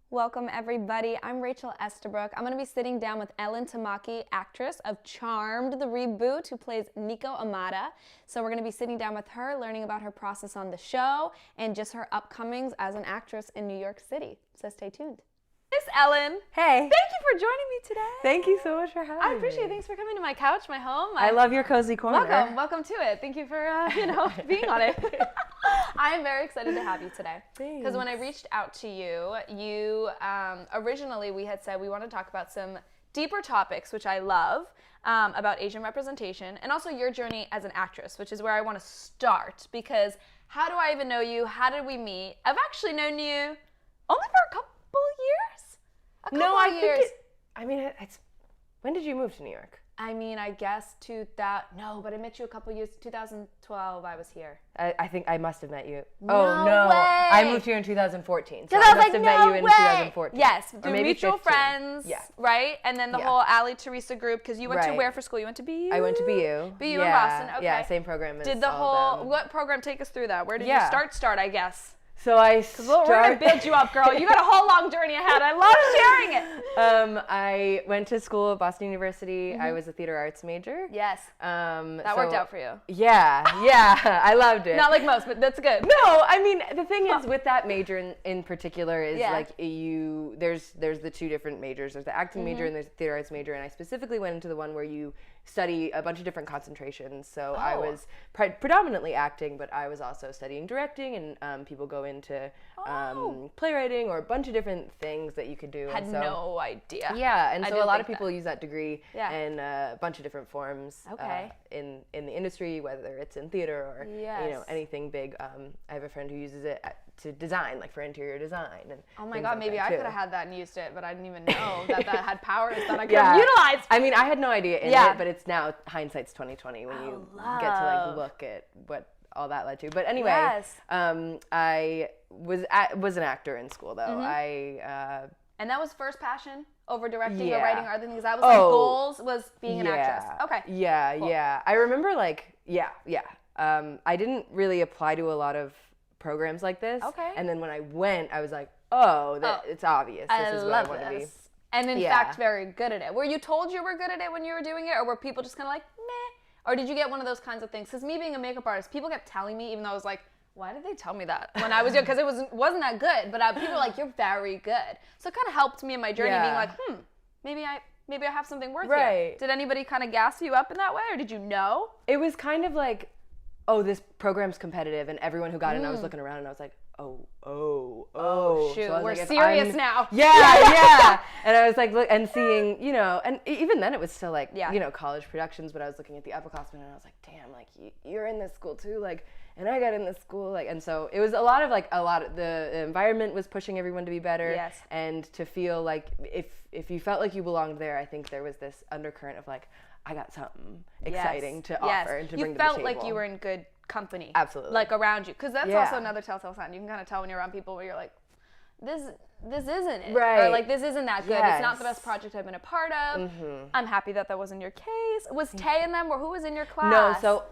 Welcome everybody, I'm Rachel Estabrook. I'm going to be sitting down with Ellen Tamaki, actress of Charmed, the reboot, who plays Niko Hamada. So we're going to be sitting down with her, learning about her process on the show, and just her upcomings as an actress in New York City. So stay tuned. Miss Ellen. Hey. Thank you for joining me today. Thank you so much for having me. I appreciate it. Thanks for coming to my couch, my home. I love your cozy corner. Welcome to it. Thank you for, being on it. I am very excited to have you today. Thanks. Because when I reached out to you, originally we had said we want to talk about some deeper topics, which I love, about Asian representation, and also your journey as an actress, which is where I want to start. Because how do I even know you? How did we meet? I've actually known you only for a couple years. It's when did you move to New York? I guess but I met you a couple years, 2012 I was here. I think I must have met you. No way. I moved here in 2014. So I I was must like, have no met you in way. 2014. Yes, or through maybe mutual 15. friends, Yeah. right? And then the whole Ali Teresa group, because you went to where for school? You went to BU? I went to BU. BU in Boston, okay. Yeah, same program as Did the all of them. what program take us through that? Where did you start, I guess? So I We're going to build you up, girl. You got a whole long journey ahead. I love sharing it. I went to school at Boston University. I was a theater arts major. Yes. That worked out for you. Yeah, I loved it. Not like most, but that's good. No, the thing is with that major in particular is there's the two different majors. There's the acting major and there's the theater arts major, and I specifically went into the one where you study a bunch of different concentrations. So I was predominantly acting, but I was also studying directing, and people go into playwriting or a bunch of different things that you could do. Had no idea. Yeah, and so a lot of people use that degree in a bunch of different forms Okay. in the industry, whether it's in theater or anything big. I have a friend who uses it to design, like for interior design. And oh my God, like maybe I could have had that and used it, but I didn't even know that had powers that I could Yeah. have utilized. I had no idea in it, but it's now hindsight's 2020 when you get to look at what all that led to. But anyway, I was an actor in school though. And that was first passion over directing or writing or other things. That was goals was being an actress. Okay. Yeah, cool. Yeah. I remember I didn't really apply to a lot of programs like this. Okay. And then when I went, I was like, it's obvious. This is what I want to be. And in fact, very good at it. Were you told you were good at it when you were doing it, or were people just kind of like, meh? Or did you get one of those kinds of things? Because me being a makeup artist, people kept telling me, even though I was like, why did they tell me that when I was young? Because it wasn't that good. But people were like, you're very good. So it kind of helped me in my journey, being like, maybe I have something worth it. Did anybody kind of gas you up in that way, or did you know? It was kind of like, this program's competitive, and everyone who got in, I was looking around and I was like, shoot, so we're serious now. Yeah. And I was like, look, and seeing, and even then it was still like, college productions, but I was looking at the upperclassmen and I was like, damn, like you're in this school too, like, and I got in this school, like, and so it was a lot of the environment was pushing everyone to be better, and to feel like if you felt like you belonged there, I think there was this undercurrent of like, I got something exciting to offer and to bring to the table. You felt like you were in good company. Absolutely. Like around you. Because that's also another telltale sign. You can kind of tell when you're around people where you're like, this isn't it. Right. Or like, this isn't that good. It's not the best project I've been a part of. I'm happy that wasn't your case. Was Tay in them, or who was in your class? No, so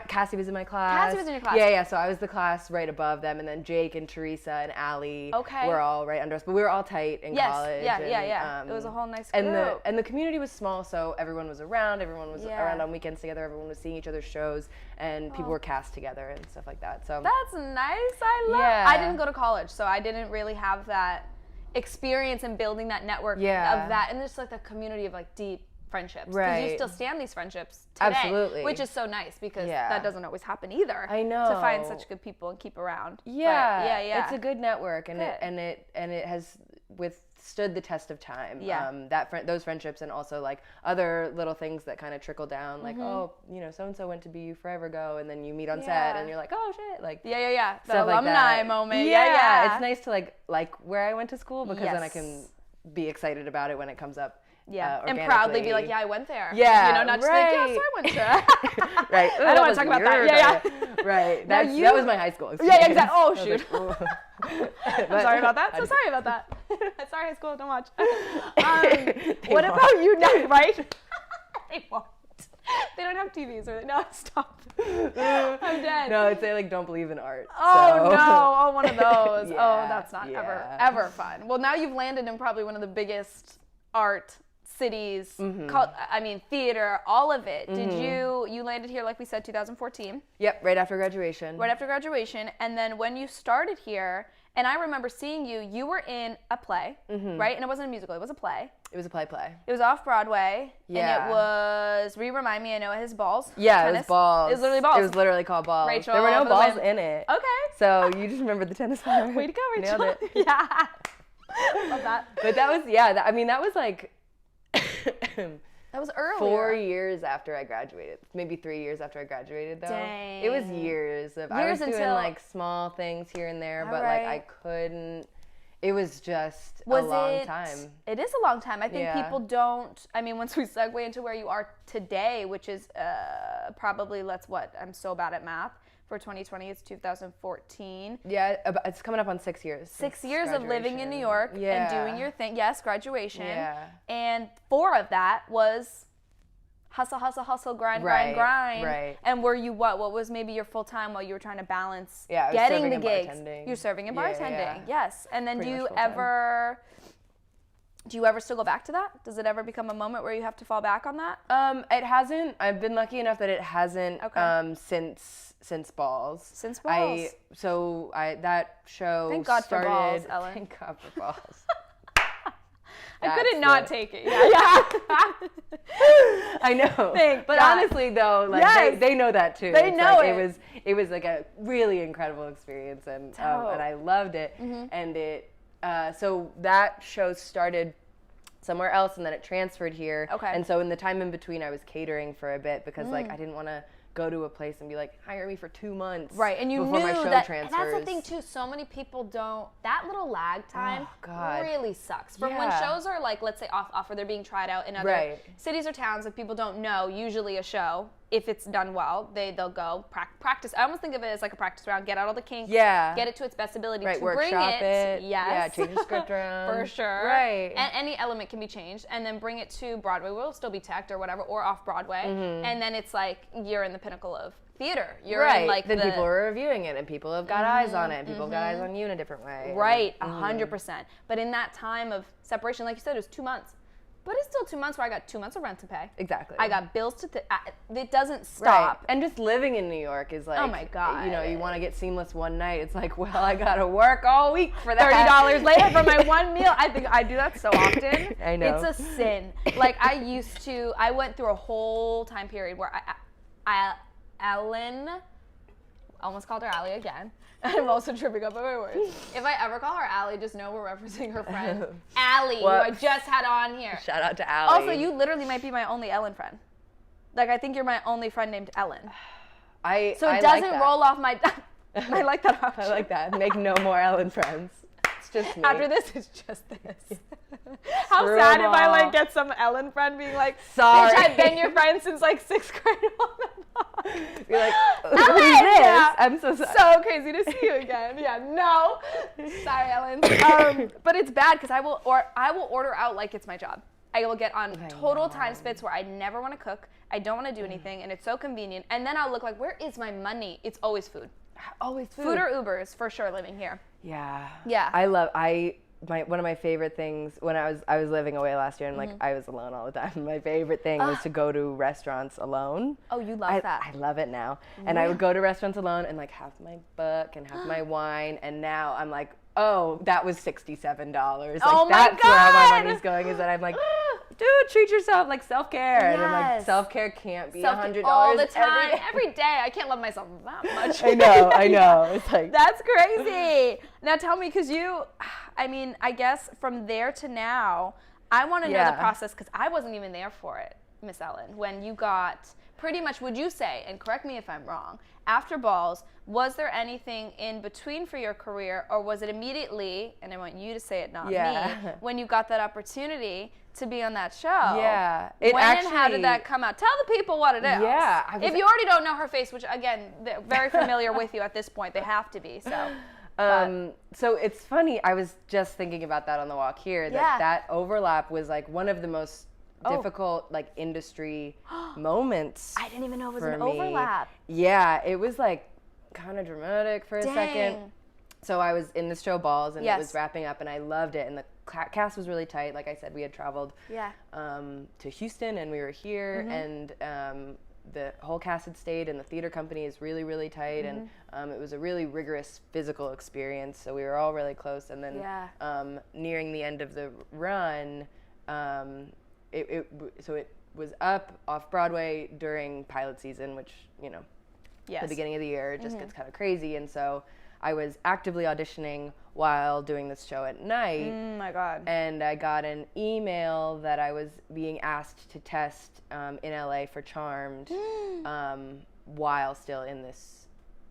Cassie was in my class. Cassie was in your class. Yeah, so I was the class right above them, and then Jake and Teresa and Allie were all right under us, but we were all tight in college. Yeah. It was a whole nice group. And the community was small, so everyone was around around on weekends together, everyone was seeing each other's shows, and people were cast together and stuff like that. So that's nice. I didn't go to college, so I didn't really have that experience in building that network of that, and there's like the community of like deep friendships, because you still stand these friendships today. Absolutely. Which is so nice, because that doesn't always happen either. I know, to find such good people and keep around. Yeah, it's a good network, and it has withstood the test of time. Those friendships, and also like other little things that kind of trickle down, like so and so went to BU forever ago, and then you meet on set and you're like, oh shit, like the alumni moment. It's nice to like where I went to school, because then I can be excited about it when it comes up Yeah, and proudly be like, yeah, I went there. Yeah, you know, not just like, yes, I went to. Right. I don't want to talk about that. Yeah. Right. That was my high school experience. Yeah, exactly. Oh, shoot. Like, I'm sorry about that. So sorry about that. Sorry, high school. Don't watch. What about you now, right? They won't. They don't have TVs, or no, stop. I'm dead. No, it's like don't believe in art. Oh no! Oh, one of those. Yeah, oh, that's not ever fun. Well, now you've landed in probably one of the biggest art cities. Theater, all of it. Did you landed here like we said, 2014? Yep, right after graduation. Right after graduation, and then when you started here. And I remember seeing you were in a play, right? And it wasn't a musical, it was a play. It was a play. It was off Broadway. Yeah. And it was, remind me, I know it has balls. Yeah, tennis. It was balls. It was literally balls. It was literally called balls. Rachel, there were no balls in it. Okay. So you just remember the tennis ball. Way to go, Rachel. Nailed it. Yeah. Love that. But that was, that was like... That was early. 4 years after I graduated. Maybe 3 years after I graduated, though. Dang. It was years of. I was doing like small things here and there, but like I couldn't. It was just a long time. It is a long time. I think people don't. I mean, once we segue into where you are today, which is probably I'm so bad at math. For 2020, it's 2014. Yeah, it's coming up on 6 years. 6 years of living in New York and doing your thing. Yes, graduation. Yeah. And 4 of that was hustle, grind. Right. And were you what was maybe your full time while you were trying to balance I was getting the gigs? Bartending. You're serving and bartending. Yes. And then do you ever still go back to that? Does it ever become a moment where you have to fall back on that? It hasn't. I've been lucky enough that it hasn't since balls. Since balls. That show Thank God started. For balls, Ellen. Thank God for balls. I couldn't not take it. Yeah. I know. But honestly, though, like they know that too. They know it. It was like a really incredible experience, and I loved it. And it so that show started somewhere else, and then it transferred here. Okay. And so in the time in between, I was catering for a bit because like I didn't want to go to a place and be like, hire me for 2 months. Right, and you before knew my show that. transfers. And that's the thing too. So many people don't. That little lag time really sucks. From when shows are like, let's say off, or they're being tried out in other cities or towns. If people don't know, usually a show, if it's done well, they'll go practice. I almost think of it as like a practice round. Get out all the kinks. Yeah. Get it to its best ability to workshop bring it. Yes. Yeah. Change the script around. For sure. Right. And any element can be changed, and then bring it to Broadway. We'll still be teched or whatever, or off Broadway, and then it's like you're in the pinnacle of theater. You're in like then people are reviewing it, and people have got eyes on it, and people have got eyes on you in a different way. Right, 100%. But in that time of separation, like you said, it was 2 months. But it's still 2 months where I got 2 months of rent to pay. Exactly. I got bills to it doesn't stop. Right. And just living in New York is like, oh my God. You know, you want to get seamless one night. It's like, well, I got to work all week for that. $30 later for my one meal. I think I do that so often. I know. It's a sin. Like I went through a whole time period where Ellen, almost called her Allie again. I'm also tripping up on my words. If I ever call her Allie, just know we're referencing her friend Allie, who I just had on here. Shout out to Allie. Also, you literally might be my only Ellen friend. Like, I think you're my only friend named Ellen. So it doesn't roll off my... I like that option. I like that. Make no more Ellen friends. It's just me. After this, it's just this. How sad if I like get some Ellen friend being like, sorry, bitch, I've been your friend since like 6th grade. You're like, who's this? Yeah. I'm so sorry. So crazy to see you again. Yeah, no. Sorry, Ellen. But it's bad because I will order out like it's my job. I will get on total time spits where I never want to cook. I don't want to do anything, and it's so convenient. And then I'll look like, where is my money? It's always food. Always food. Food or Ubers for sure living here. Yeah. Yeah. One of my favorite things when I was living away last year, and like I was alone all the time. My favorite thing was to go to restaurants alone. Oh, you love that. I love it now. And I would go to restaurants alone and like have my book and have my wine. And now I'm like, oh, that was $67. Like that's where my money's going. Is that I'm like, dude, treat yourself, like self-care. Yes. And I'm like, self-care can't be $100 all the time, every day. I can't love myself that much. I know. It's like that's crazy. Now tell me, because I guess from there to now, I want to know the process, because I wasn't even there for it, Miss Ellen, when you got pretty much, would you say, and correct me if I'm wrong, after Balls, was there anything in between for your career, or was it immediately, and I want you to say it, not me, when you got that opportunity to be on that show? Yeah. And how did that come out? Tell the people what it is. Yeah. If you already don't know her face, which, again, they're very familiar with you at this point. They have to be, so. So it's funny, I was just thinking about that on the walk here, that overlap was like one of the most difficult like industry moments. I didn't even know it was an overlap. Yeah, it was like kind of dramatic for a second. So I was in this show Balls, and it was wrapping up, and I loved it, and the cast was really tight. Like I said, we had traveled to Houston, and we were here, and the whole cast had stayed, and the theater company is really, really tight, and it was a really rigorous physical experience, so we were all really close. And then nearing the end of the run, it was up off Broadway during pilot season, which, you know, the beginning of the year, it just gets kind of crazy, and so I was actively auditioning while doing this show at night. My God. And I got an email that I was being asked to test in LA for Charmed while still in this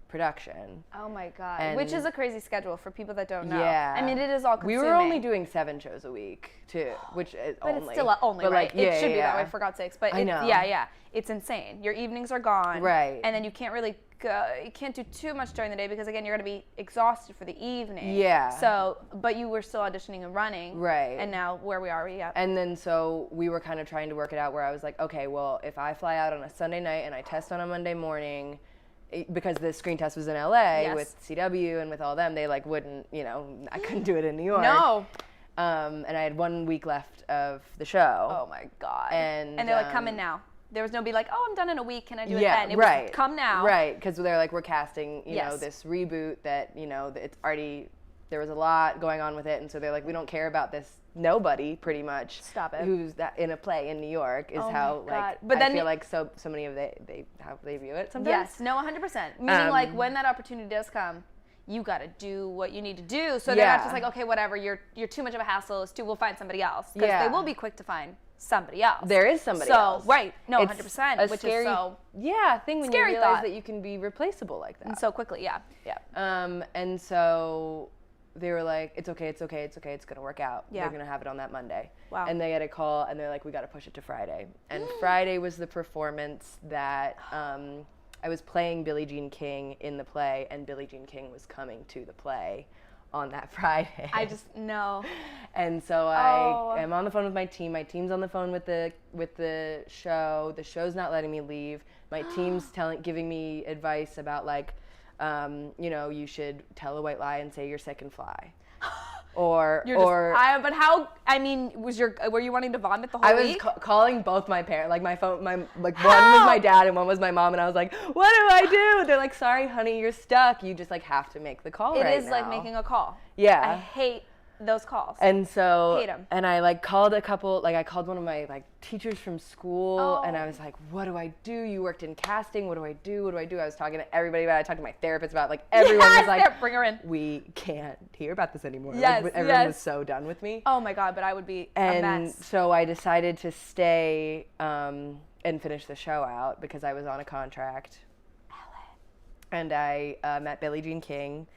production. Oh my God. Which is a crazy schedule for people that don't know. Yeah. I mean, it is all consuming. We were only doing 7 shows a week, too, which is but it's still only, right? It should be that way, for God's sakes. But I know. Yeah. It's insane. Your evenings are gone. Right. And then you can't really you can't do too much during the day because, again, you're going to be exhausted for the evening. Yeah. So, but you were still auditioning and running. Right. And now where we are, And then so we were kind of trying to work it out where I was like, okay, well, if I fly out on a Sunday night and I test on a Monday morning, because the screen test was in LA with CW and with all them, they like wouldn't, you know, I couldn't do it in New York. No. And I had 1 week left of the show. Oh my God. And they're like, come in now. There was no be like, oh, I'm done in a week. Can I do it then? It was come now. Right, because they're like, we're casting, you know, this reboot that, you know, it's already, there was a lot going on with it. And so they're like, we don't care about this. Nobody, pretty much. Stop it. Who's that in a play in New York is how, like, but then I feel like so many of how they view it sometimes. Yes, no, 100%. Meaning, like, when that opportunity does come, you got to do what you need to do. So they're not just like, okay, whatever, you're too much of a hassle. We'll find somebody else. Because they will be quick to find somebody else. There is somebody else. So, right. No, it's 100%. Which scary, is so thing when you realize that you can be replaceable like that. And so quickly, yeah. And so they were like, it's okay, it's going to work out. Yeah. They're going to have it on that Monday. Wow. And they had a call, and they're like, we got to push it to Friday. And Friday was the performance that I was playing Billie Jean King in the play, and Billie Jean King was coming to the play on that Friday. I just know. And so I am on the phone with my team. My team's on the phone with the show. The show's not letting me leave. My team's giving me advice about like, you know, you should tell a white lie and say you're sick and fly. But how? I mean, were you wanting to vomit the whole week? I was calling both my parents, like my phone, one was my dad and one was my mom, and I was like, what do I do? They're like, sorry, honey, you're stuck. You just like have to make the call right now. It is like making a call. Yeah. I hate those calls. And so, hate them. And I like called a couple, like I called one of my like teachers from school, and I was like, what do I do? You worked in casting. What do I do? I was talking to everybody about it. I talked to my therapist about it. Like everyone was like, bring her in. We can't hear about this anymore. Yes, like, everyone was so done with me. Oh my God, but I would be a mess. And so I decided to stay and finish the show out because I was on a contract. And I met Billie Jean King,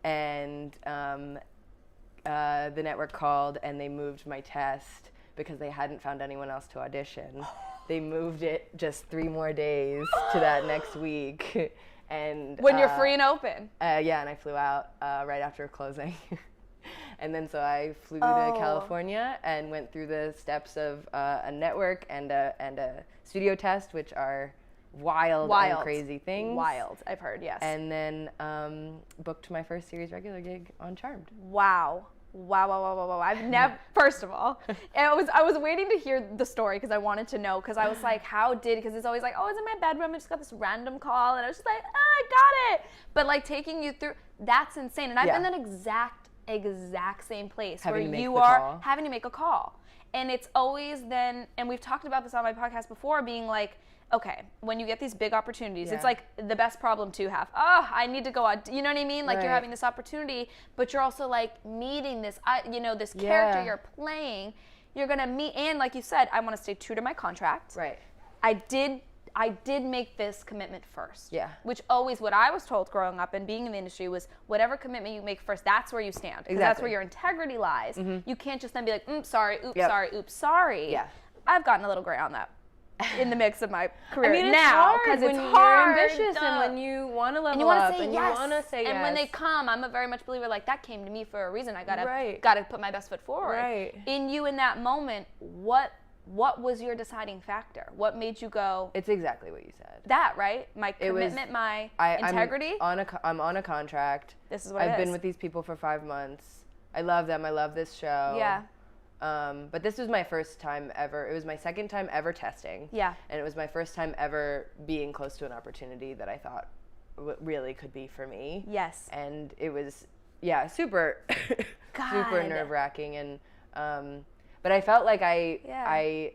and the network called and they moved my test because they hadn't found anyone else to audition. They moved it just 3 more days to that next week. And when you're free and open. Yeah, and I flew out right after closing. And then so I flew to California and went through the steps of a network and a studio test, which are wild and crazy things. Wild, I've heard, yes. And then booked my first series regular gig on Charmed. Wow. I've never, first of all, I was waiting to hear the story because I wanted to know, because I was like, because it's always like, oh, I was in my bedroom, I just got this random call, and I was just like, I got it. But like taking you through, that's insane. And I've been in that exact same place where you are having to make a call. And it's always then, and we've talked about this on my podcast before, being like, okay, when you get these big opportunities, it's like the best problem to have. Oh, I need to go out. You know what I mean? Like you're having this opportunity, but you're also like meeting this, this character you're playing. You're going to meet, and like you said, I want to stay true to my contract. Right. I I did make this commitment first. Yeah. Which always, what I was told growing up and being in the industry was whatever commitment you make first, that's where you stand. Because that's where your integrity lies. You can't just then be like, sorry, oops, sorry, oops, sorry. Yeah. I've gotten a little gray on that in the mix of my career it's now. Because it's when hard. you're ambitious and when you want to level up and you want to say yes. And when they come, I'm a very much believer, like, that came to me for a reason. I gotta put my best foot forward. Right. In you in that moment, what was your deciding factor? What made you go? It's exactly what you said. That, right? My commitment, my integrity. I'm on a contract. This is what I've been with these people for 5 months. I love them. I love this show. Yeah. But this was my first time ever. It was my second time ever testing. Yeah. And it was my first time ever being close to an opportunity that I thought really could be for me. Yes. And it was, super, super nerve-wracking. And, but I felt like it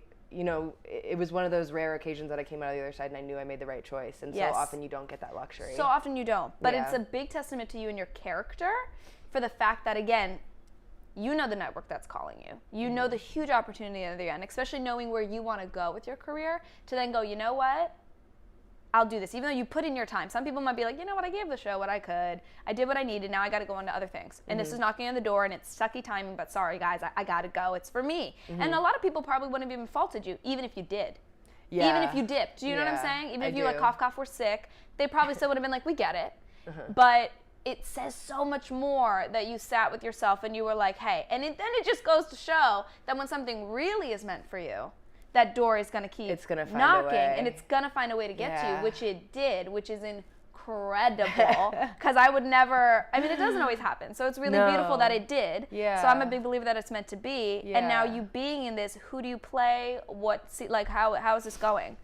was one of those rare occasions that I came out of the other side and I knew I made the right choice. And so often you don't get that luxury. So often you don't. But it's a big testament to you and your character for the fact that, again, you know the network that's calling you. You know the huge opportunity at the end, especially knowing where you want to go with your career, to then go, you know what? I'll do this. Even though you put in your time. Some people might be like, you know what? I gave the show what I could. I did what I needed. Now I got to go on to other things. And this is knocking on the door and it's sucky timing, but sorry, guys, I got to go. It's for me. And a lot of people probably wouldn't have even faulted you, even if you did. Yeah. Even if you dipped. Do you know what I'm saying? Even if you like cough, were sick, they probably still would have been like, we get it. But it says so much more that you sat with yourself and you were like, hey, and then it just goes to show that when something really is meant for you, that door is going to keep knocking and it's going to find a way to get to you, which it did, which is incredible. Because I would never, it doesn't always happen. So it's really beautiful that it did. Yeah. So I'm a big believer that it's meant to be. Yeah. And now you being in this, who do you play? How is this going?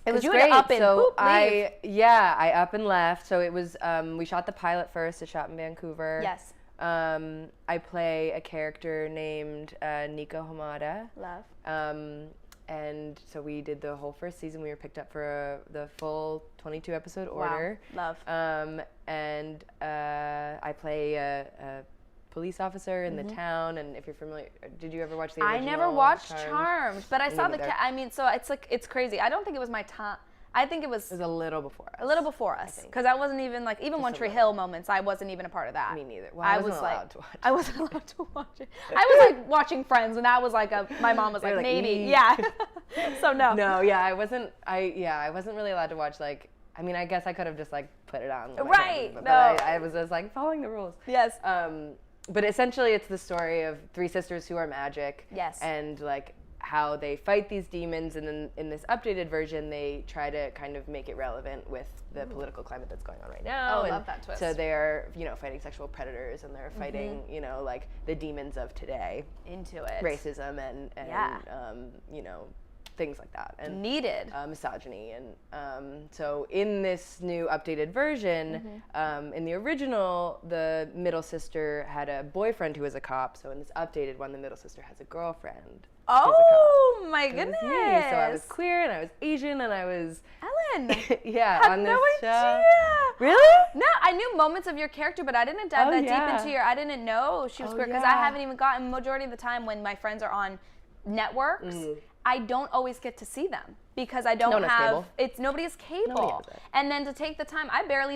It was you great. Up and so boop, I up and left. So it was, we shot the pilot first. It shot in Vancouver. Yes. I play a character named Niko Hamada. Love. And so we did the whole first season. We were picked up for the full 22 episode order. Wow. Love. And I play a police officer in the town, and if you're familiar, did you ever watch the original? I never watched Charmed, but I saw so it's crazy. I don't think it was my time. I think it was a little before us. A little before us, because I wasn't even like, even One Tree Hill moments, I wasn't even a part of that. Me neither. Well, I wasn't allowed to watch it. I wasn't allowed to watch it. I was like watching Friends, and that was like my mom was like maybe, yeah. So no. No, yeah, I wasn't really allowed to watch, like, I guess I could have just like put it on. Right. But I was just like following the rules. Yes. But essentially it's the story of three sisters who are magic. Yes. And like how they fight these demons, and then in this updated version they try to kind of make it relevant with the political climate that's going on right now. Oh, I love that twist. So they're, fighting sexual predators, and they're fighting, like the demons of today. Into it. Racism and things like that. And needed. Misogyny. And so in this new updated version, in the original, the middle sister had a boyfriend who was a cop. So in this updated one, the middle sister has a girlfriend. Oh my goodness. So I was queer, and I was Asian, and I was Ellen. on this show. Really? No, I knew moments of your character, but I didn't dive that deep into I didn't know she was queer, because I haven't even gotten, majority of the time when my friends are on networks, I don't always get to see them because I don't have cable. Nobody has cable. And then to take the time, I barely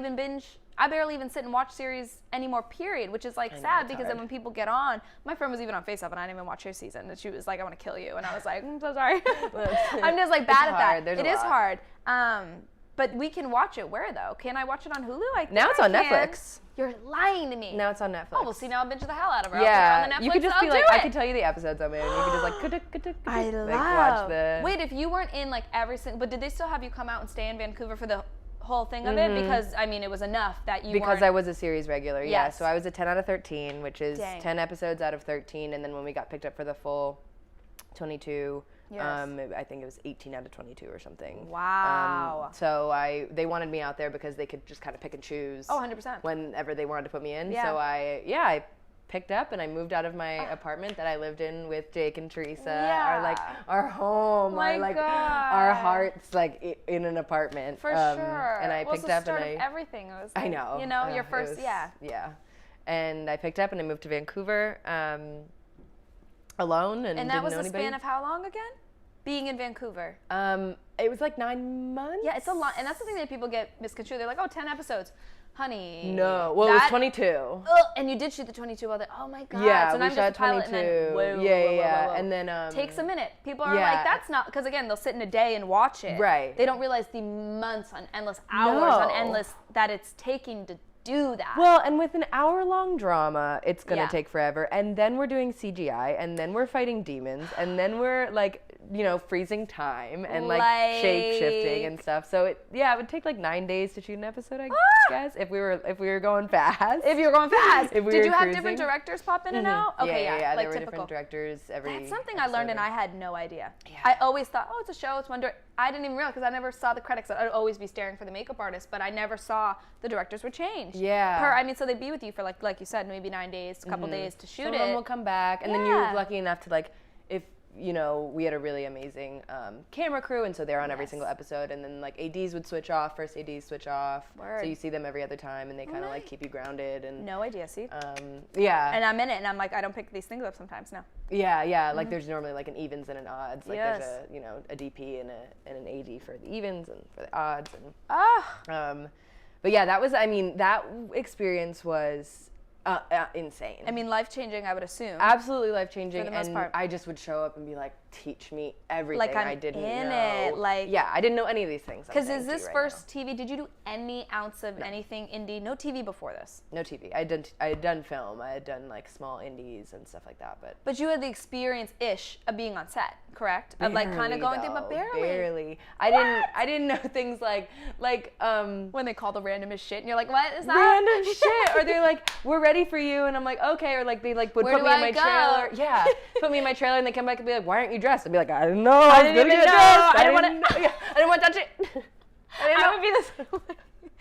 even sit and watch series anymore, period, which is like sad, because then when people get on, my friend was even on Face Up and I didn't even watch her season, and she was like, I want to kill you, and I was like, I'm so sorry. I'm just like bad at that. It is hard. But we can watch it where though? Can I watch it on Hulu? Now it's on Netflix. You're lying to me. Now it's on Netflix. Oh, well, see, now I'll binge the hell out of her. Yeah, on the Netflix, you could just be like, I can tell you the episodes I'm in. You could just I love. Watch the. Wait, if you weren't in like every single, but did they still have you come out and stay in Vancouver for the whole thing of it? Because it was enough that you. Because I was a series regular. Yes. Yeah, so I was a 10 out of 13, which is 10 episodes out of 13, and then when we got picked up for the full 22. Yes. I think it was 18 out of 22 or something. Wow. So they wanted me out there because they could just kind of pick and choose. Oh, 100%. Whenever they wanted to put me in. Yeah. So I picked up and I moved out of my apartment that I lived in with Jake and Teresa. Our home, our hearts in an apartment. For sure. And I picked up and everything. It was I know. Your first, Yeah. And I picked up and I moved to Vancouver. Alone and that was didn't know a anybody. span of how long again? being in Vancouver? It was like 9 months. Yeah, it's a lot. And that's the thing that people get misconstrued. They're like, oh, 10 episodes. Honey. No. Well, it was 22. And you did shoot the 22 other. Oh my God. Yeah, so we shot 22. Whoa. And then takes a minute. People are like, that's not, because again, they'll sit in a day and watch it. Right. They don't realize the months on endless hours on endless that it's taking to do that. Well, and with an hour-long drama, it's going to take forever. And then we're doing CGI, and then we're fighting demons, and then we're like, you know, freezing time and like shape-shifting and stuff. So it would take like 9 days to shoot an episode, I guess, if we were going fast. If you were going fast. Did you have different directors pop in and out? Okay, yeah. Like there were typical. Different directors every That's something episode. I learned and I had no idea. Yeah. I always thought, oh, it's a show, it's one director. I didn't even realize because I never saw the credits. I'd always be staring for the makeup artist, but I never saw the directors would change. Yeah. So they'd be with you for like you said, maybe 9 days, a couple days to shoot Some it. of them will come back, and then you're lucky enough to like, if you know, we had a really amazing camera crew, and so they're on every single episode, and then like ADs would switch off, first ADs switch off, so you see them every other time, and they kind of like keep you grounded. And no idea, see? Yeah. And I'm in it, and I'm like, I don't pick these things up sometimes now. Yeah, like there's normally like an evens and an odds, like there's a DP and an AD for the evens and for the odds, and but yeah, that experience was insane. I mean, life-changing, I would assume. Absolutely life-changing. For the most part. I just would show up and be like, teach me everything Like, I'm I didn't in know. it, like- Yeah, I didn't know any of these things. Because is this first TV? Did you do any ounce of anything indie? No TV before this? No TV. I had done film. I had done like small indies and stuff like that. But you had the experience-ish of being on set, correct? Of like kind of going through, but barely. Barely. I didn't know things like when they call the randomest shit and you're like, what is that? Random shit. Or they're like, we're ready for you, and I'm like, okay. Or like they like would put me in my trailer. Yeah. Put me in my trailer and they come back and be like, why aren't you dressed? I'd be like, I didn't know. I was gonna get dressed. I didn't want to touch it. I would be this.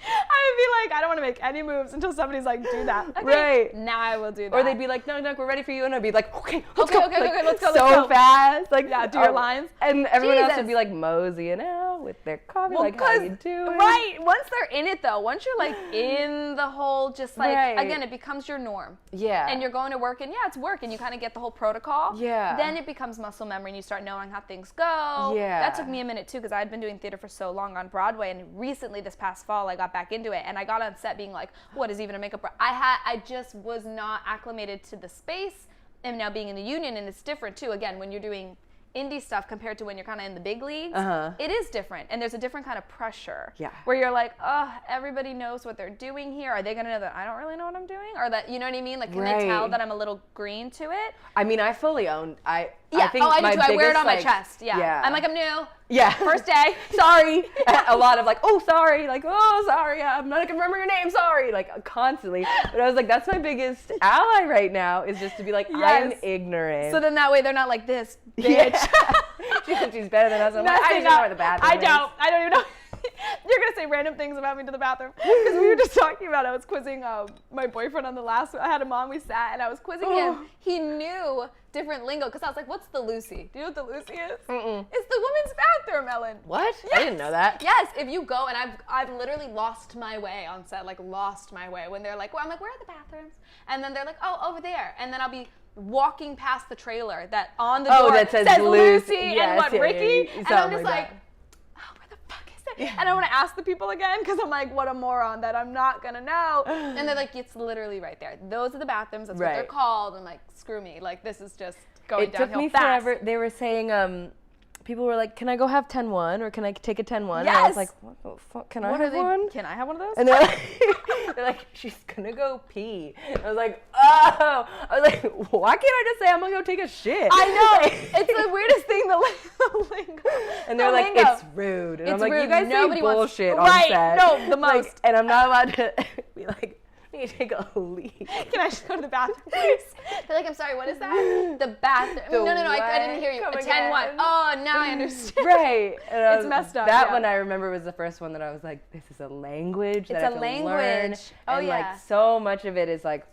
I would be like, I don't want to make any moves until somebody's like, do that. Okay, right. now I will do that. Or they'd be like, no, we're ready for you. And I'd be like, okay, let's go. Let's go. So fast. Like, do your lines. And everyone else would be like moseying out with their coffee, like, how you doing? Right. Once they're in it, though, once you're like in the whole, just like, again, it becomes your norm. Yeah. And you're going to work, and it's work, and you kind of get the whole protocol. Yeah. Then it becomes muscle memory, and you start knowing how things go. Yeah. That took me a minute, too, because I had been doing theater for so long on Broadway, and recently, this past fall, I got back into it, and I got on set being like, what is even a makeup? I just was not acclimated to the space, and now being in the union, and it's different, too. Again, when you're doing indie stuff compared to when you're kind of in the big leagues, it is different, and there's a different kind of pressure. Yeah. Where you're like, oh, everybody knows what they're doing here. Are they gonna know that I don't really know what I'm doing, or that you know what I mean? Like, can they tell that I'm a little green to it? I mean, I fully own. I think I do too. I wear it on my like, chest. Yeah. I'm like, I'm new. Yeah. First day. Sorry. A lot of like, oh, sorry. Like, oh, sorry. I'm not gonna remember your name. Sorry. Like, constantly. But I was like, that's my biggest ally right now, is just to be like, I'm ignorant. So then that way they're not like this bitch. She's better than us. I'm like, I don't know where the bathroom is. I don't even know. You're gonna say random things about me to the bathroom, because we were just talking about, I was quizzing my boyfriend on the last, I had him on, we sat, and I was quizzing him. He knew different lingo, because I was like, what's the Lucy? Do you know what the Lucy is? It's the women's bathroom, Ellen. What? Yes. I didn't know that. Yes, if you go, and I've literally lost my way on set, like lost my way, when they're like, well, I'm like, where are the bathrooms? And then they're like, oh, over there, and then I'll be walking past the trailer that on the door that says Lucy yes, and Ricky, and I'm just like, Yeah. and I want to ask the people again, because I'm like, what a moron that I'm not going to know. And they're like, it's literally right there. Those are the bathrooms. That's what they're called. And like, screw me. Like, this is just going downhill fast. It took me forever. They were saying, people were like, can I go have 10-1 or can I take a 10-1? Yes. And I was like, what the fuck? Can I have one? Can I have one of those? And they're like, she's going to go pee. And I was like, oh. I was like, why can't I just say I'm going to go take a shit? I know. It's the weirdest thing, the lingo. And they're like, it's rude. And I'm like, rude. you guys Nobody say bullshit wants, on set. No, the most. Like, and I'm not allowed to be like, I need to take a leak. Can I just go to the bathroom, please? They're like, I'm sorry, what is that? The bathroom. No, I didn't hear you. A 10-1. Oh, now I understand. Right. And it's messed up. That one I remember was the first one that I was like, this is a language that I have to learn. Oh, and like so much of it is like,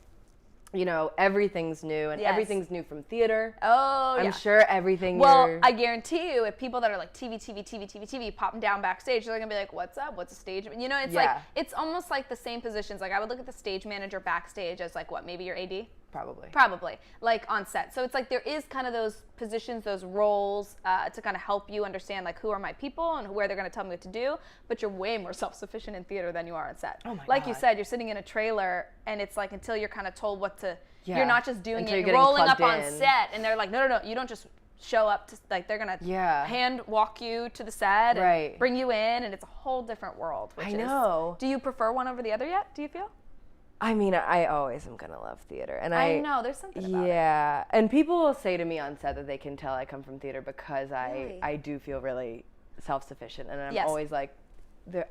you know, everything's new, and everything's new from theater. Oh, I'm sure everything. Well, I guarantee you, if people that are like TV, popping down backstage, they're gonna be like, "What's up? What's a stage?" You know, it's like it's almost like the same positions. Like I would look at the stage manager backstage as like what, maybe your AD. Probably, like on set. So it's like there is kind of those positions, those roles to kind of help you understand like who are my people and where they're going to tell me what to do. But you're way more self-sufficient in theater than you are on set. Oh my like God. you said, you're sitting in a trailer and it's like until you're kind of told what to, you're not just doing until it, you're rolling up on in. set and they're like, no, you don't just show up to, like they're going to hand walk you to the set and bring you in, and it's a whole different world. Which I know. Do you prefer one over the other yet, do you feel? I mean, I always am gonna love theater, and I know there's something about it. Yeah, and people will say to me on set that they can tell I come from theater because I do feel really self-sufficient, and I'm always like,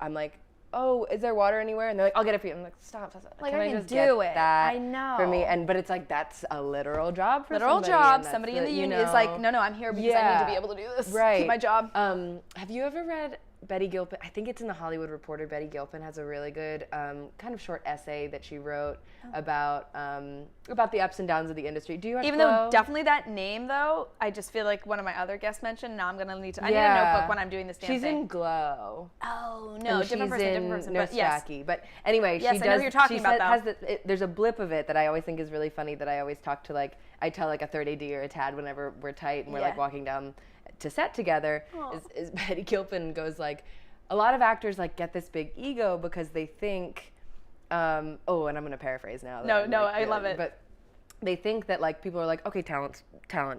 I'm like, oh, is there water anywhere? And they're like, I'll get it for you. I'm like, stop. Like, can I can just do get it. that I know. for me, but it's like that's a literal job for somebody in the union is like, no, I'm here because I need to be able to do this. Right. Keep my job. Have you ever read Betty Gilpin? I think it's in the Hollywood Reporter. Betty Gilpin has a really good kind of short essay that she wrote about the ups and downs of the industry. Do you watch Even Glow? though definitely that name though, I just feel like one of my other guests mentioned. Now I'm gonna need to. I need a notebook when I'm doing this damn thing. She's in Glow. Oh no, different person. But yes. But anyway, yes, she does. I know who you're talking about though. There's a blip of it that I always think is really funny. That I always talk to I tell like a third AD or a TAD whenever we're tight and we're like walking down to set together. Is Betty Gilpin goes like, a lot of actors like get this big ego because they think, and I'm gonna paraphrase now. I love it. But they think that like people are like, okay, talent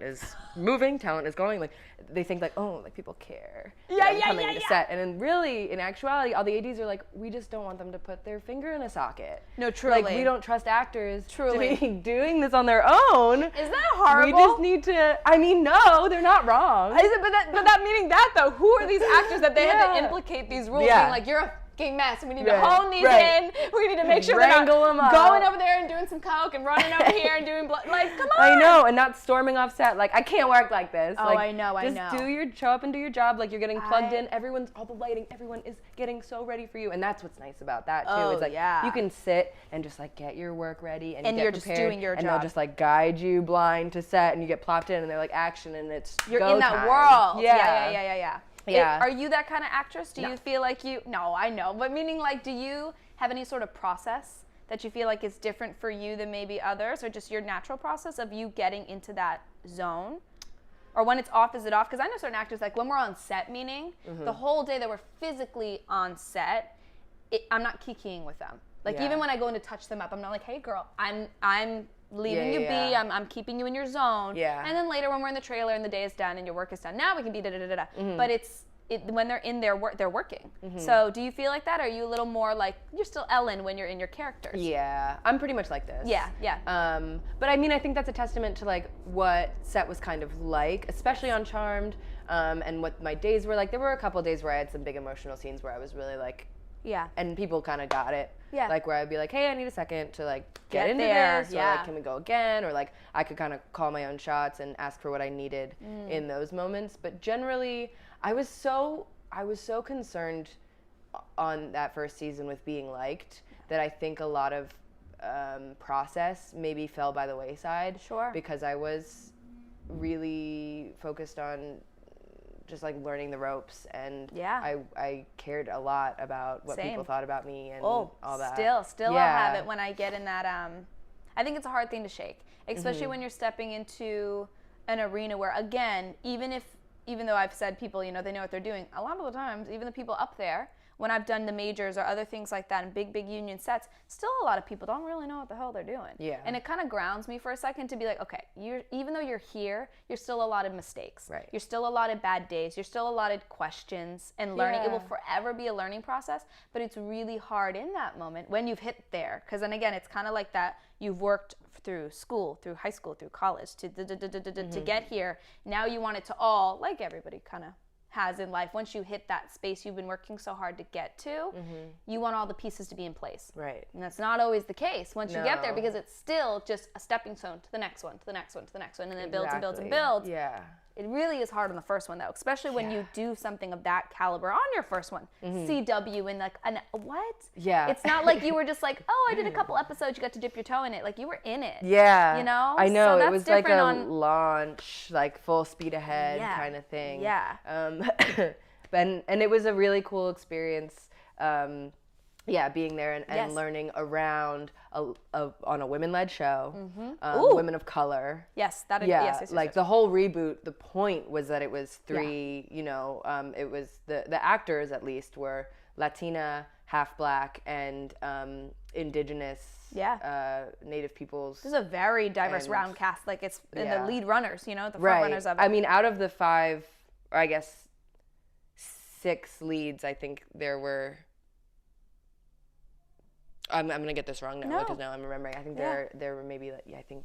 is moving, talent is going. Like they think like, oh, like people care. Coming to set, and then really, in actuality, all the ADs are like, we just don't want them to put their finger in a socket. No, truly. Like we don't trust actors to be doing this on their own. Is that horrible? We just need to. I mean, no, they're not wrong. But that meaning that though, who are these actors that they have to implicate these rules? Being like, you're a fucking mess, and we need to hone these in. We need to make sure they're not going over there and doing some coke and running over here and doing blood. Like, come on. I know, and not storming off set. Like, I can't work like this. Oh, like, I know. Just show up and do your job. Like, you're getting plugged in. All the lighting, everyone is getting so ready for you. And that's what's nice about that, too. It's like, you can sit and just, like, get your work ready. And you're just doing your job. And they'll just, like, guide you blind to set. And you get plopped in, and they're like, action, and it's you're in that world. Yeah. Yeah. Are you that kind of actress? Do you feel like you... No, I know. But meaning, like, do you have any sort of process that you feel like is different for you than maybe others? Or just your natural process of you getting into that zone? Or when it's off, is it off? Because I know certain actors, like, when we're on set, meaning the whole day that we're physically on set, I'm not kikiing with them. Like, even when I go in to touch them up, I'm not like, hey, girl, I'm leaving you be. I'm keeping you in your zone. Yeah. And then later when we're in the trailer and the day is done and your work is done, now we can be da-da-da-da-da. But when they're in their work, they're working. So do you feel like that? Or are you a little more like, you're still Ellen when you're in your characters? Yeah. I'm pretty much like this. Yeah. But I mean, I think that's a testament to like what set was kind of like, especially on Charmed, and what my days were like. There were a couple of days where I had some big emotional scenes where I was really like, and people kind of got it. Yeah. Like where I'd be like, hey, I need a second to like get into this, or like, can we go again? Or like I could kind of call my own shots and ask for what I needed in those moments. But generally, I was so concerned on that first season with being liked that I think a lot of process maybe fell by the wayside. Sure. Because I was really focused on just like learning the ropes, and I cared a lot about what people thought about me and all that. Still I'll have it when I get in that I think it's a hard thing to shake, especially when you're stepping into an arena where, again, even though I've said people, they know what they're doing, a lot of the times, even the people up there, when I've done the majors or other things like that in big union sets, still a lot of people don't really know what the hell they're doing. Yeah. And it kind of grounds me for a second to be like, okay, even though you're here, you're still a lot of mistakes. Right. You're still a lot of bad days. You're still a lot of questions and learning. Yeah. It will forever be a learning process, but it's really hard in that moment when you've hit there. Because then again, it's kind of like that you've worked through school, through high school, through college to get here. Now you want it to all, like everybody kind of has in life, once you hit that space you've been working so hard to get to, you want all the pieces to be in place. Right. And that's not always the case once you get there, because it's still just a stepping stone to the next one, to the next one, to the next one, and then it builds and builds and builds. Yeah. It really is hard on the first one, though, especially when you do something of that caliber on your first one. CW and like, what? Yeah. It's not like you were just like, oh, I did a couple episodes, you got to dip your toe in it. Like, you were in it. Yeah. You know? I know. So it was like a launch, like full speed ahead kind of thing. Yeah. And it was a really cool experience. Being there and learning around on a women-led show, women of color. Yes, that is, yeah, yes, like the whole reboot, the point was that it was three, you know, it was the actors at least were Latina, half black, and indigenous native peoples. This is a very diverse round cast. Like it's the lead runners, you know, the front runners of it. I mean, out of the 5, or I guess 6 leads, I think there were. I'm gonna get this wrong now because now I'm remembering. I think there were maybe I think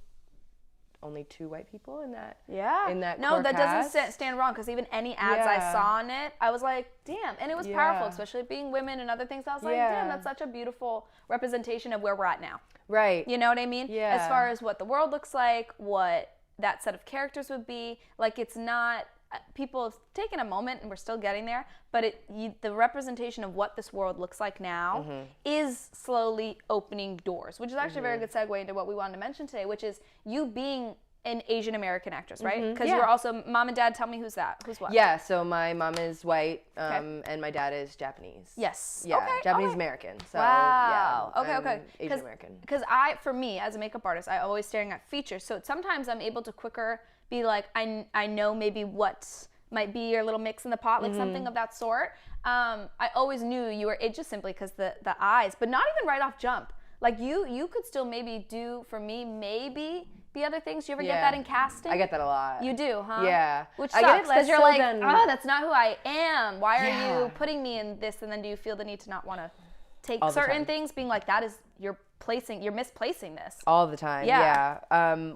only 2 white people in that. Yeah. In that. No, that cast. doesn't stand wrong because even any ads I saw on it, I was like, damn, and it was powerful, especially being women and other things. I was like, damn, that's such a beautiful representation of where we're at now. Right. You know what I mean? Yeah. As far as what the world looks like, what that set of characters would be, like it's not. People have taken a moment and we're still getting there, but the representation of what this world looks like now is slowly opening doors, which is actually a very good segue into what we wanted to mention today, which is you being an Asian American actress, right? Because you're also, mom and dad, tell me who's that? Who's what? Yeah, so my mom is white and my dad is Japanese. Yes. Yeah, okay, Japanese American. So, wow. Yeah, okay. Asian American. Because for me, as a makeup artist, I'm always staring at features. So sometimes I'm able to quicker be like, I know maybe what might be your little mix in the pot, like something of that sort. I always knew you were it just simply because the eyes, but not even right off jump. Like you could still maybe do for me maybe the other things. Do you ever get that in casting? I get that a lot. You do, huh? Yeah. Which I sucks because you're like, then... oh, that's not who I am. Why are you putting me in this? And then do you feel the need to not want to take certain things, being like, that is you're misplacing this all the time. Yeah.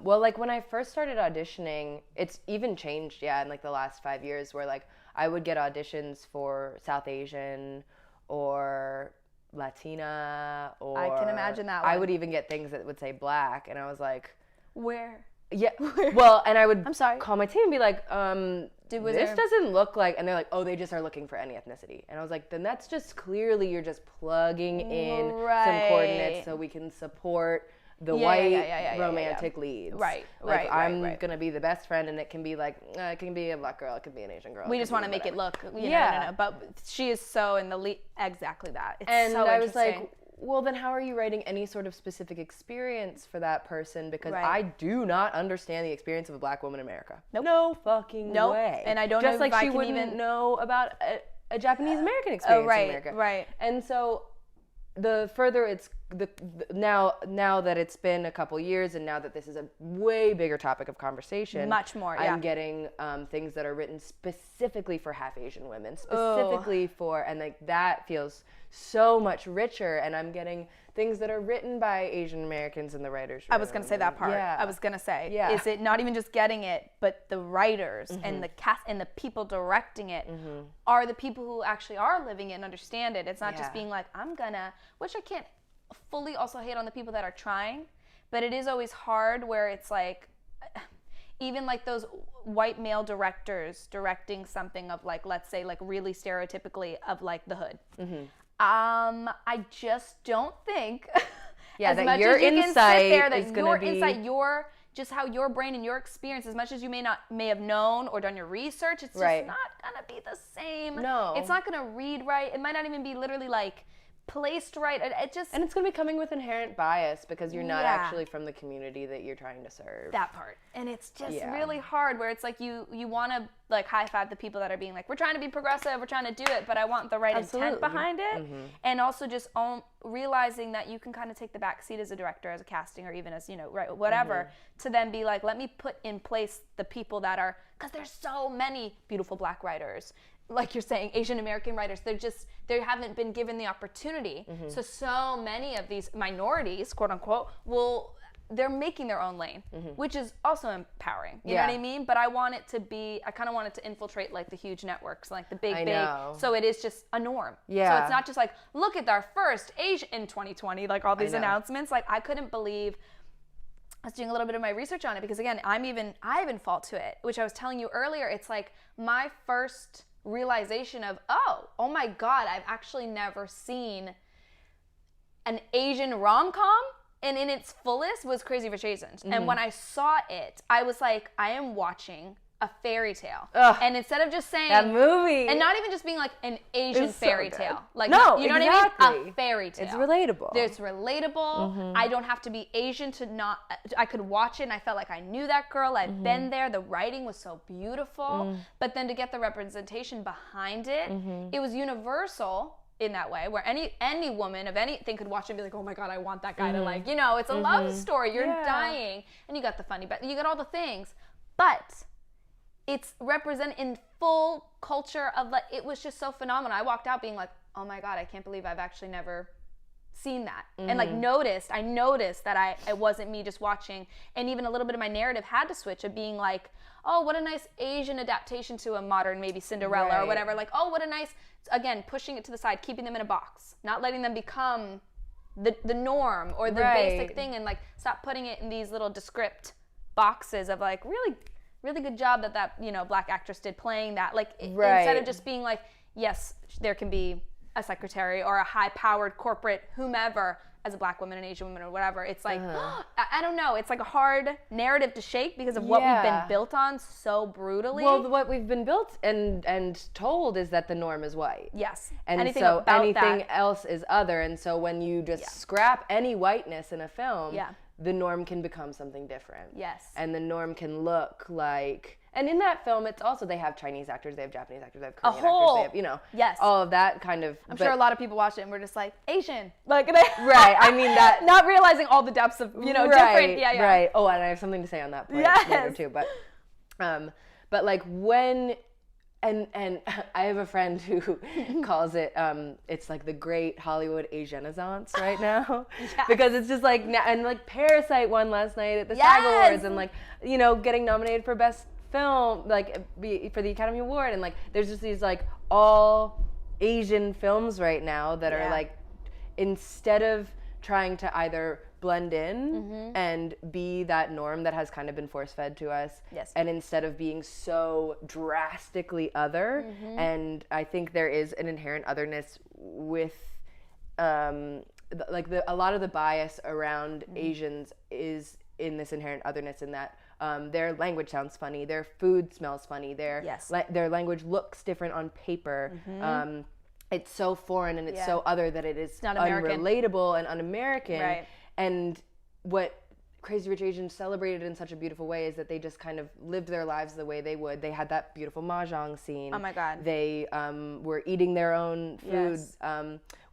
Well, like when I first started auditioning, it's even changed in like the last 5 years, where like I would get auditions for South Asian or Latina, or I can imagine that one. I would even get things that would say black, and I was like, where? Yeah. Well, and I would I'm sorry. call my team and be like, this doesn't look like, and they're like, oh, they just are looking for any ethnicity. And I was like, then that's just clearly you're just plugging in some coordinates so we can support the white romantic leads. Right, like, I'm going to be the best friend, and it can be like, it can be a black girl, it can be an Asian girl. We just want to make it look, you know, but she is so in the lead, exactly that. It's and so I was like, well, then how are you writing any sort of specific experience for that person? Because I do not understand the experience of a black woman in America. Nope. No fucking way. And I don't just know like if she I can wouldn't even know about a Japanese American experience in America. Right. And so the further it's now that it's been a couple years, and now that this is a way bigger topic of conversation, much more. I'm getting things that are written specifically for half Asian women, specifically for, and like that feels so much richer. And I'm getting things that are written by Asian Americans in the writers' room. I was gonna say that part. Yeah. I was gonna say, is it not even just getting it, but the writers and the cast and the people directing it are the people who actually are living it and understand it. It's not just being like, which I can't fully also hate on the people that are trying, but it is always hard where it's like, even like those white male directors directing something of like, let's say like really stereotypically of like The Hood. I just don't think as that much your as you can insight sit there, that is gonna your be... insight, just how your brain and your experience, as much as you may have known or done your research, it's just not gonna be the same. No. It's not gonna read right. It might not even be literally like placed right. It just, and it's going to be coming with inherent bias because you're not actually from the community that you're trying to serve. That part. And it's just really hard where it's like you want to like high five the people that are being like, we're trying to be progressive, we're trying to do it, but I want the right intent behind it. And also just realizing that you can kind of take the back seat as a director, as a casting, or even as, whatever, to then be like, let me put in place the people that are, because there's so many beautiful black writers, like you're saying, Asian American writers, they haven't been given the opportunity. So many of these minorities, quote unquote, they're making their own lane, which is also empowering. You know what I mean? But I kind of want it to infiltrate like the huge networks, like the big. So it is just a norm. Yeah. So it's not just like, look at our first Asian in 2020, like all these announcements. Like I couldn't believe, I was doing a little bit of my research on it because again, I even fall to it, which I was telling you earlier. It's like my first realization of, oh my God, I've actually never seen an Asian rom-com, and in its fullest was Crazy Rich Asians. And when I saw it, I was like, I am watching a fairy tale. Ugh, and instead of just saying that movie, and not even just being like an Asian fairy tale, like no, you know exactly. what I mean? A fairy tale. It's relatable. It's relatable. I don't have to be Asian to not. I could watch it and I felt like I knew that girl. I'd been there. The writing was so beautiful, but then to get the representation behind it, it was universal in that way, where any woman of anything could watch it and be like, oh my god, I want that guy to like, you know, it's a love story. You're dying, and you got the funny, but you got all the things, but it's represented in full culture of like, it was just so phenomenal. I walked out being like, oh my god, I can't believe I've actually never seen that. And like I noticed that it wasn't me just watching, and even a little bit of my narrative had to switch of being like, oh, what a nice Asian adaptation to a modern maybe Cinderella or whatever. Like, oh, what a nice, again, pushing it to the side, keeping them in a box, not letting them become the norm or the basic thing, and like stop putting it in these little descript boxes of like, really good job that you know, black actress did playing that. Like instead of just being like, yes, there can be a secretary or a high-powered corporate whomever as a black woman, an Asian woman, or whatever. It's like, I don't know. It's like a hard narrative to shake because of what we've been built on so brutally. Well, what we've been built and told is that the norm is white. Yes. And anything so about anything that, else is other. And so when you just scrap any whiteness in a film, the norm can become something different. Yes. And the norm can look like... And in that film, it's also, they have Chinese actors, they have Japanese actors, they have Korean actors, they have, you know, all of that kind of... I'm sure a lot of people watched it and were just like, Asian. Like, right, I mean that... Not realizing all the depths of, you know, different... Right, oh, and I have something to say on that point later too, but like when... And I have a friend who calls it, it's like the great Hollywood Asianizance right now. Because it's just like, and like Parasite won last night at the SAG Awards, and like, you know, getting nominated for Best Film, like for the Academy Award, and like there's just these like all Asian films right now that are like, instead of trying to either blend in and be that norm that has kind of been force-fed to us, and instead of being so drastically other, and I think there is an inherent otherness with like a lot of the bias around Asians is in this inherent otherness, in that their language sounds funny, their food smells funny, their language looks different on paper. It's so foreign and it's so other that it is unrelatable and un-American. Right. And what Crazy Rich Asians celebrated in such a beautiful way is that they just kind of lived their lives the way they would. They had that beautiful mahjong scene. Oh my God. They were eating their own food.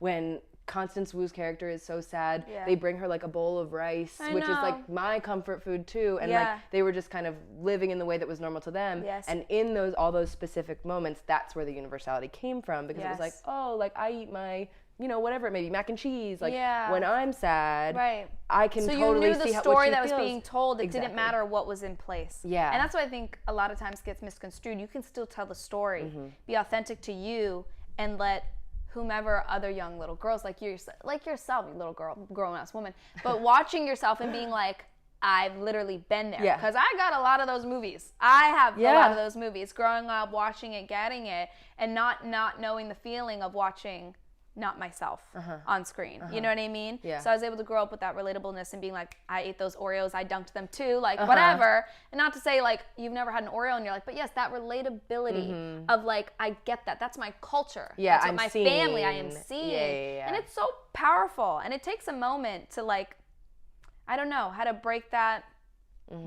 When Constance Wu's character is so sad, they bring her like a bowl of rice, which is like my comfort food too. And like they were just kind of living in the way that was normal to them. And in all those specific moments, that's where the universality came from, because it was like, oh, like I eat my, you know, whatever it may be, mac and cheese. Like when I'm sad, I can totally see So you knew the story that was being told. It didn't matter what was in place. And that's what I think a lot of times gets misconstrued. You can still tell the story, be authentic to you, and let whomever other young little girls like yourself, you little girl, grown-ass woman, but watching yourself and being like, I've literally been there. Because I got a lot of those movies. I have a lot of those movies. Growing up, watching it, getting it, and not knowing the feeling of watching not myself on screen. You know what I mean? So I was able to grow up with that relatableness and being like, I ate those Oreos, I dunked them too, like whatever. And not to say like you've never had an Oreo and you're like, but yes, that relatability of like, I get that. That's my culture. That's what my family I am seeing. And it's so powerful. And it takes a moment to like, I don't know how to break that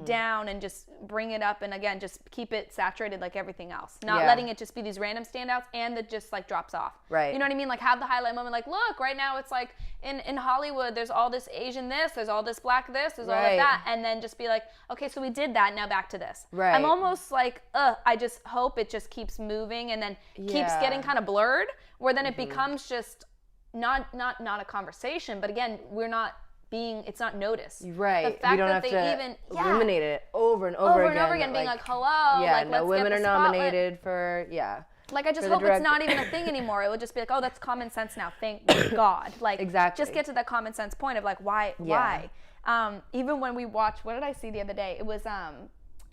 down and just bring it up, and again, just keep it saturated like everything else. Not letting it just be these random standouts and that just like drops off. Right. You know what I mean? Like have the highlight moment, like look, right now it's like in Hollywood, there's all this Asian this, there's all this black this, there's all of that, and then just be like, okay, so we did that, now back to this. Right. I'm almost like, I just hope it just keeps moving and then keeps getting kind of blurred, where then it becomes just not a conversation, but again, it's not noticed. Right. The fact you don't that have to eliminate it over and over again. Being like, hello. Yeah, like, no women are nominated for, Like, I just hope it's not even a thing anymore. It would just be like, oh, that's common sense now. Thank God. Like, just get to that common sense point of like, why? Even when we watched, what did I see the other day? It was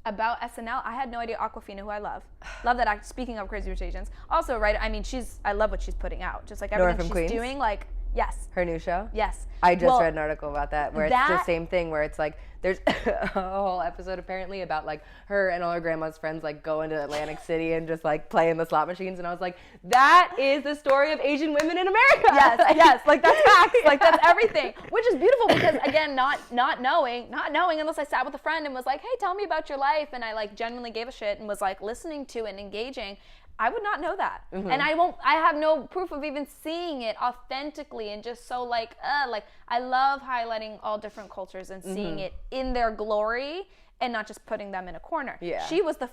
about SNL. I had no idea Awkwafina, who I love that act. Speaking of Crazy Rich Asians, also, right? I mean, I love what she's putting out. Just like everything she's doing, like, Yes. Her new show? Yes. I just read an article about that where it's the same thing where it's like there's a whole episode apparently about like her and all her grandma's friends like go into Atlantic City and just like play in the slot machines, and I was like, that is the story of Asian women in America. Yes, yes, like that's facts, like that's everything, which is beautiful because again, not knowing unless I sat with a friend and was like, hey, tell me about your life, and I like genuinely gave a shit and was like listening to it and engaging. I would not know that. Mm-hmm. And I have no proof of even seeing it authentically, and just so like I love highlighting all different cultures and seeing it in their glory and not just putting them in a corner. Yeah. She was the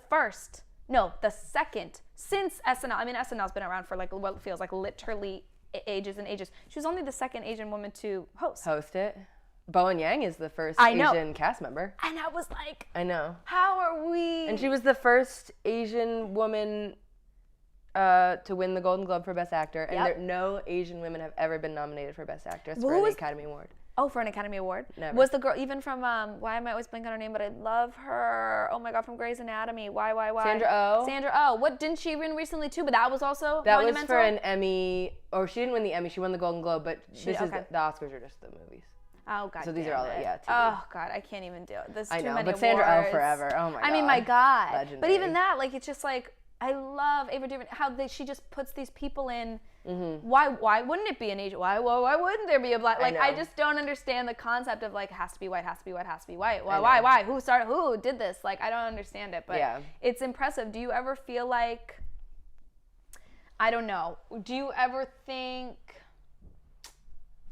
second since SNL. I mean, SNL's been around for like what feels like literally ages and ages. She was only the second Asian woman to host it. Bowen Yang is the first Asian cast member. And I was like, I know. How are we? And she was the first Asian woman to win the Golden Globe for Best Actor, and no Asian women have ever been nominated for Best Actress for an Academy Award. Oh, for an Academy Award? Never. Was the girl even from, why am I always blanking on her name, but I love her. Oh my God, from Grey's Anatomy. Why? Sandra Oh. Sandra Oh. What, didn't she win recently too? But that was also That monumental? was for an Emmy, or she didn't win the Emmy, she won the Golden Globe, but the Oscars are just the movies. Oh God. So these are all TV. Oh God, I can't even do it. There's too many but Sandra awards. Oh forever. Oh my God. I mean, my God. Legendary. But even that, like, it's just like, I love Ava DuVernay, how she just puts these people in. Mm-hmm. Why wouldn't it be an Asian? Why wouldn't there be a black? Like, I just don't understand the concept of like, it has to be white, has to be white, has to be white. Why? Who did this? Like, I don't understand it, but it's impressive. Do you ever feel like, I don't know, do you ever think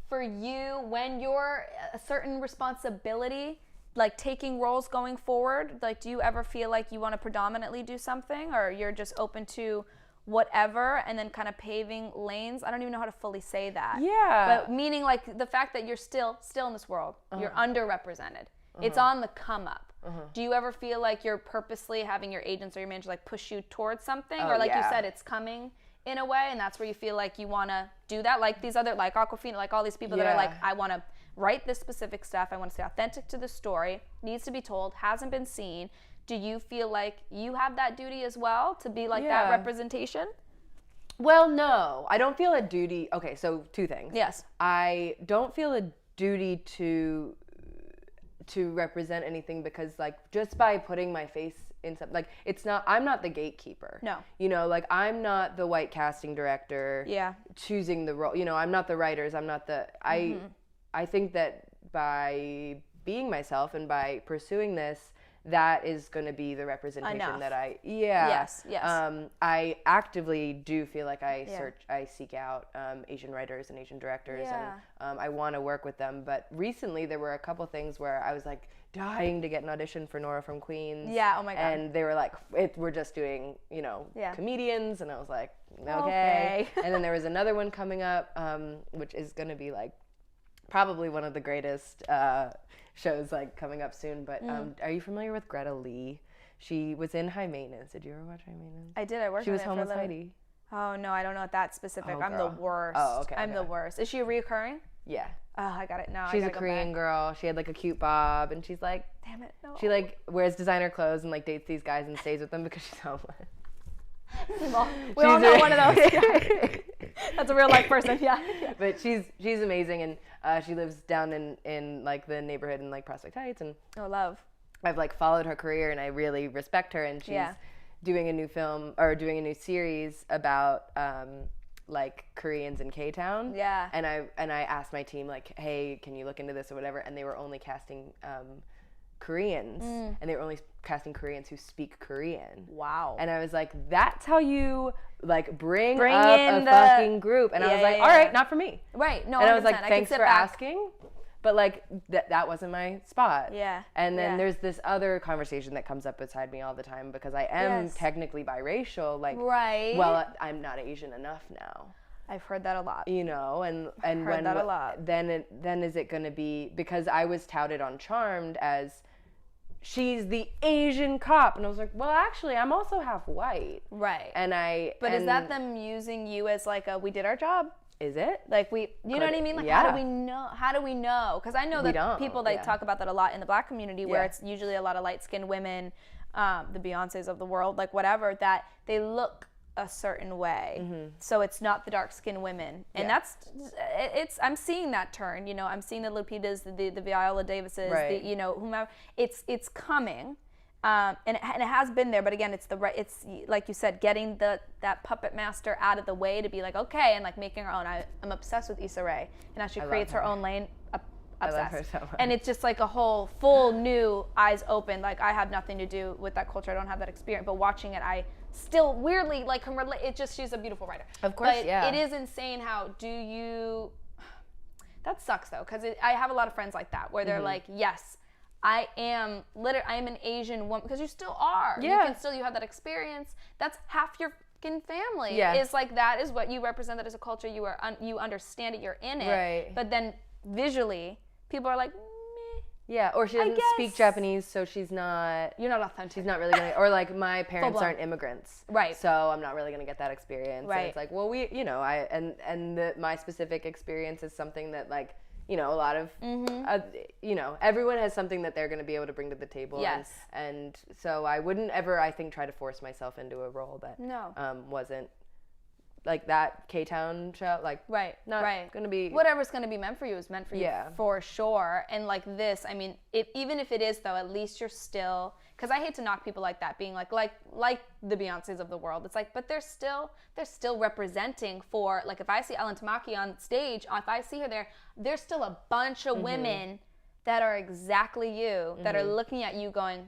for you, when you're a certain responsibility, like taking roles going forward, like do you ever feel like you want to predominantly do something, or you're just open to whatever and then kind of paving lanes? I don't even know how to fully say that. Yeah. But meaning like the fact that you're still in this world, you're underrepresented. It's on the come up. Do you ever feel like you're purposely having your agents or your manager like push you towards something, or like you said, it's coming in a way, and that's where you feel like you want to do that? Like these other, like Aquafina, like all these people that are like, I want to write this specific stuff, I want to stay authentic to the story, needs to be told, hasn't been seen. Do you feel like you have that duty as well to be like that representation? Well, no, I don't feel a duty. Okay, so two things. Yes. I don't feel a duty to represent anything, because like just by putting my face in something, like I'm not the gatekeeper. No. You know, like I'm not the white casting director choosing the role. You know, I'm not the writers, I'm not the, I think that by being myself and by pursuing this, that is going to be the representation that I I actively do feel like I seek out Asian writers and Asian directors, and I want to work with them. But recently there were a couple things where I was like dying to get an audition for Nora from Queens. Yeah, oh my God. And they were like, we're just doing, comedians, and I was like, okay. And then there was another one coming up, which is going to be like probably one of the greatest shows like coming up soon, but are you familiar with Greta Lee? She was in High Maintenance. Did you ever watch High Maintenance? I did. I worked She on was it homeless for a Heidi. Oh no, I don't know what that specific. I'm the worst. Oh, okay. I'm the worst. Is she reoccurring? Yeah. Oh, I got it now. She's a Korean girl. She had like a cute bob, and she's like, damn it, no. She like wears designer clothes and like dates these guys and stays with them because she's homeless. We all know one of those. Yeah. That's a real life person, yeah. But she's amazing, and she lives down in like the neighborhood in like Prospect Heights, and love. I've like followed her career, and I really respect her, and she's doing a new film or doing a new series about like Koreans in K-Town. Yeah. And I asked my team like, hey, can you look into this or whatever, and they were only casting Koreans, and they were only casting Koreans who speak Korean. Wow. And I was like, that's how you like bring up in a fucking group. And I was like, all right, not for me. Right. No. And I was like, I thanks for asking, but like that wasn't my spot. Yeah. And then there's this other conversation that comes up beside me all the time, because I am technically biracial. Like, well, I'm not Asian enough now. I've heard that a lot. You know, and heard that a lot. Then is it going to be, because I was touted on Charmed as she's the Asian cop, and I was like, well, actually, I'm also half white. Right. But is that them using you as like we did our job? Is it? Like you know what I mean? Like, how do we know? How do we know? Because I know that people that talk about that a lot in the Black community, where it's usually a lot of light-skinned women, the Beyoncés of the world, like whatever, that they look a certain way. So it's not the dark-skinned women. And I'm seeing that turn, you know, I'm seeing the Lupitas, the Viola Davises, the, you know, whomever. It's coming. And it has been there, but again, it's like you said, getting that puppet master out of the way to be like, okay, and like making her own. I'm obsessed with Issa Rae, and how she creates her own lane. Obsessed. I love her so much. And it's just like a whole full new eyes open. Like, I have nothing to do with that culture. I don't have that experience, but watching it, I still weirdly like can relate. She's a beautiful writer. Of course, but it is insane. How do you? That sucks though, because I have a lot of friends like that where they're like, yes, I am an Asian woman, because you still are. Yeah. You have that experience. That's half your fucking family. Yeah. Is like, that is what you represent. That as a culture, you understand it. You're in it. Right. But then visually, people are like, meh. Yeah, or she doesn't speak Japanese, so she's not. You're not authentic. She's not really gonna. Or like, my parents aren't immigrants. Right. So I'm not really gonna get that experience. Right. And it's like, well, my specific experience is something that, like, you know, a lot of, you know, everyone has something that they're going to be able to bring to the table. Yes. And so I wouldn't ever, I think, try to force myself into a role that wasn't, like, that K-Town show, like, not going to be. Whatever's going to be meant for you is meant for you, for sure. And like this, I mean, even if it is, though, at least you're still, because I hate to knock people like that, being like the Beyoncés of the world. It's like, but they're still representing for, like, if I see Ellen Tamaki on stage, if I see her there, there's still a bunch of women that are exactly you, that are looking at you going,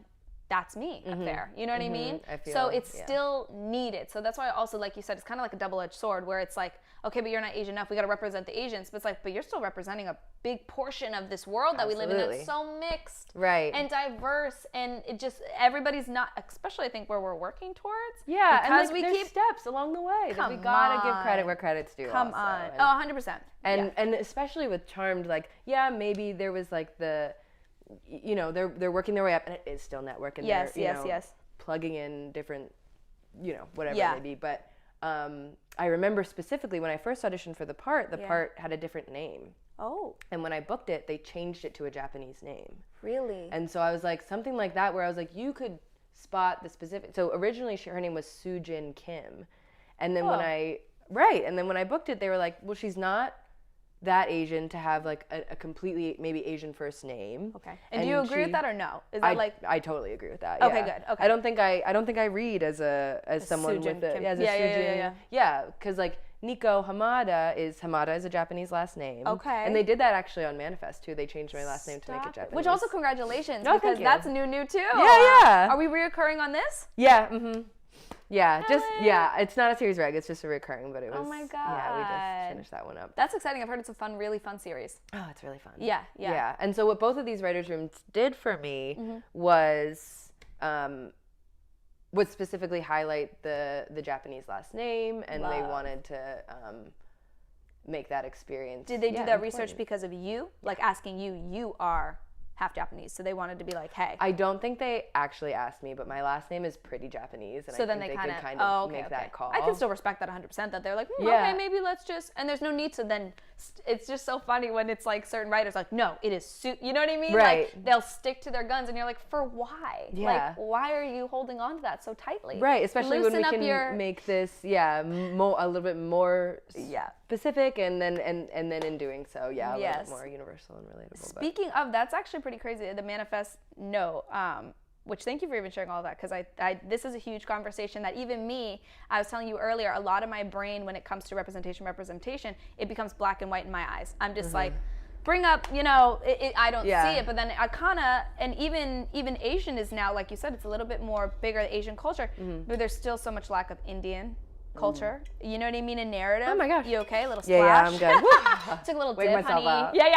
that's me up there. You know what I mean? So it's still needed. So that's why also, like you said, it's kind of like a double-edged sword, where it's like, okay, but you're not Asian enough. We got to represent the Asians. But it's like, but you're still representing a big portion of this world that we live in that's so mixed and diverse. And it just, everybody's not, especially I think where we're working towards. Yeah, because and like, we keep steps along the way. That we got to give credit where credit's due. Come on. Oh, 100%. And especially with Charmed, like, maybe there was like the, you know, they're working their way up, and it is still network, and they're, you know, plugging in different, you know, whatever it may be. But I remember specifically when I first auditioned for the part had a different name. Oh. And when I booked it, they changed it to a Japanese name. Really? And so I was like, something like that, where I was like, you could spot the specific. So originally her name was Soojin Kim, and then when I booked it, they were like, well, she's not that Asian to have like a completely maybe Asian first name. Okay. And do you agree with that or no? Is that I totally agree with that. Okay, good. Okay. I don't think I read as someone with a Soojin. Yeah, because like Niko Hamada is a Japanese last name. Okay. And they did that actually on Manifest too. They changed my last name to make it Japanese. Which also congratulations, because that's new too. Yeah. Are we reoccurring on this? Yeah. Mm-hmm. Yeah, it's not a series reg, it's just a recurring, but it was, oh my God. Yeah, we just finished that one up. That's exciting. I've heard it's a really fun series. Oh, it's really fun. Yeah. And so what both of these writers' rooms did for me was would specifically highlight the Japanese last name, and they wanted to make that experience. Did they do that research because of you? Like asking you are half Japanese, so they wanted to be like, hey. I don't think they actually asked me, but my last name is pretty Japanese, and so then they could kind of make that call. I can still respect that 100%, that they're like, okay, maybe let's just, and there's no need to then, it's just so funny when it's like certain writers like, no, it is, you know what I mean? Right. Like, they'll stick to their guns, and you're like, for why? Yeah. Like, why are you holding on to that so tightly? Right, especially when we can make this, a little bit more specific, and then in doing so, a little bit more universal and relatable. Speaking of, that's actually pretty crazy, the Manifest note, which thank you for even sharing all of that, because I this is a huge conversation that even me, I was telling you earlier, a lot of my brain when it comes to representation, it becomes black and white in my eyes. I'm just like, bring up, you know, I don't see it, but then I kind of, and even Asian is now, like you said, it's a little bit more bigger, the Asian culture, but there's still so much lack of Indian culture, you know what I mean, in narrative. Oh my gosh. You okay? A little splash? Yeah, I'm good. Took a little dip, honey. Out. Yeah.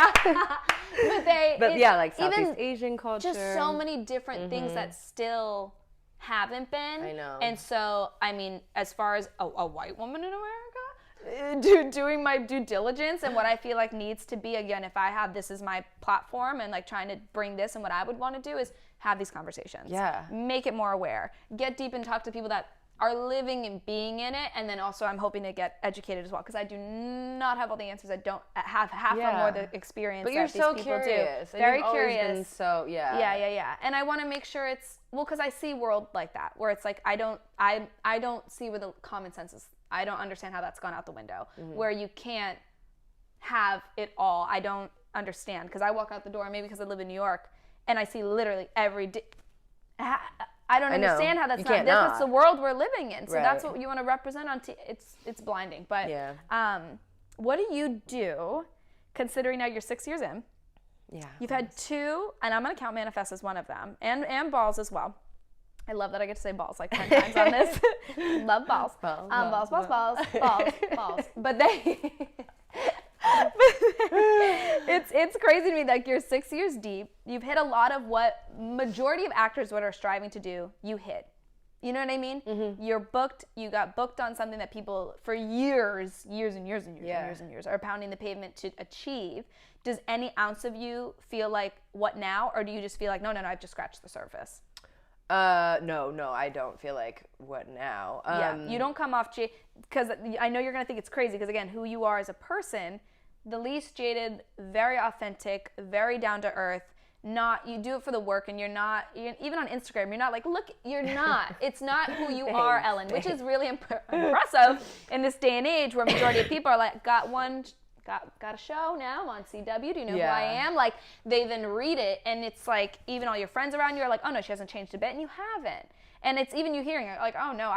But like Southeast Asian culture. Just so many different things that still haven't been. I know. And so, I mean, as far as a white woman in America, doing my due diligence and what I feel like needs to be, again, if I have this as my platform and like trying to bring this, and what I would want to do is have these conversations. Yeah. Make it more aware. Get deep and talk to people that are living and being in it, and then also I'm hoping to get educated as well, because I do not have all the answers. I don't have half or more the experience but you're that so these people curious. do. And Very you've always curious. Been so Yeah. And I want to make sure it's because I see world like that, where it's like I don't see where the common sense is. I don't understand how that's gone out the window, where you can't have it all. I don't understand, because I walk out the door, maybe because I live in New York, and I see literally every day. I don't understand how that's that's the world we're living in. So that's what you want to represent on it's blinding. But what do you do, considering now you're 6 years in? Yeah. You've had 2, and I'm going to count Manifest as one of them, and Balls as well. I love that I get to say balls like 10 times on this. Love balls. Balls. But it's crazy to me, like you're 6 years deep. You've hit a lot of what majority of actors what are striving to do. You hit. You know what I mean? Mm-hmm. You're booked. You got booked on something that people for years are pounding the pavement to achieve. Does any ounce of you feel like what now, or do you just feel like no, I've just scratched the surface? No, I don't feel like what now. You don't come off because I know you're gonna think it's crazy, because again, who you are as a person, the least jaded, very authentic, very down to earth. You do it for the work, and you're even on Instagram, you're not like, look, you're not. It's not who you are, Ellen, which is really impressive in this day and age where majority of people are like, got a show now on CW, do you know who I am? Like, they then read it, and it's like, even all your friends around you are like, oh no, she hasn't changed a bit, and you haven't. And it's even you hearing it, like, oh no,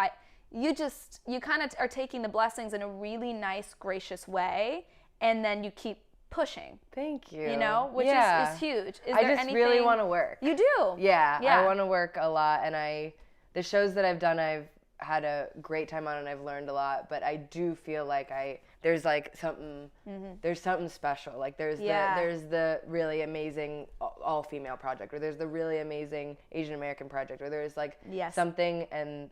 you kind of are taking the blessings in a really nice, gracious way, and then you keep pushing. Thank you. You know, which is huge. I just really want to work. You do? Yeah. I want to work a lot, and the shows that I've done, I've had a great time on, and I've learned a lot, but I do feel like there's like something, there's something special. Like there's the really amazing all-female project, or there's the really amazing Asian American project, or there's like something, and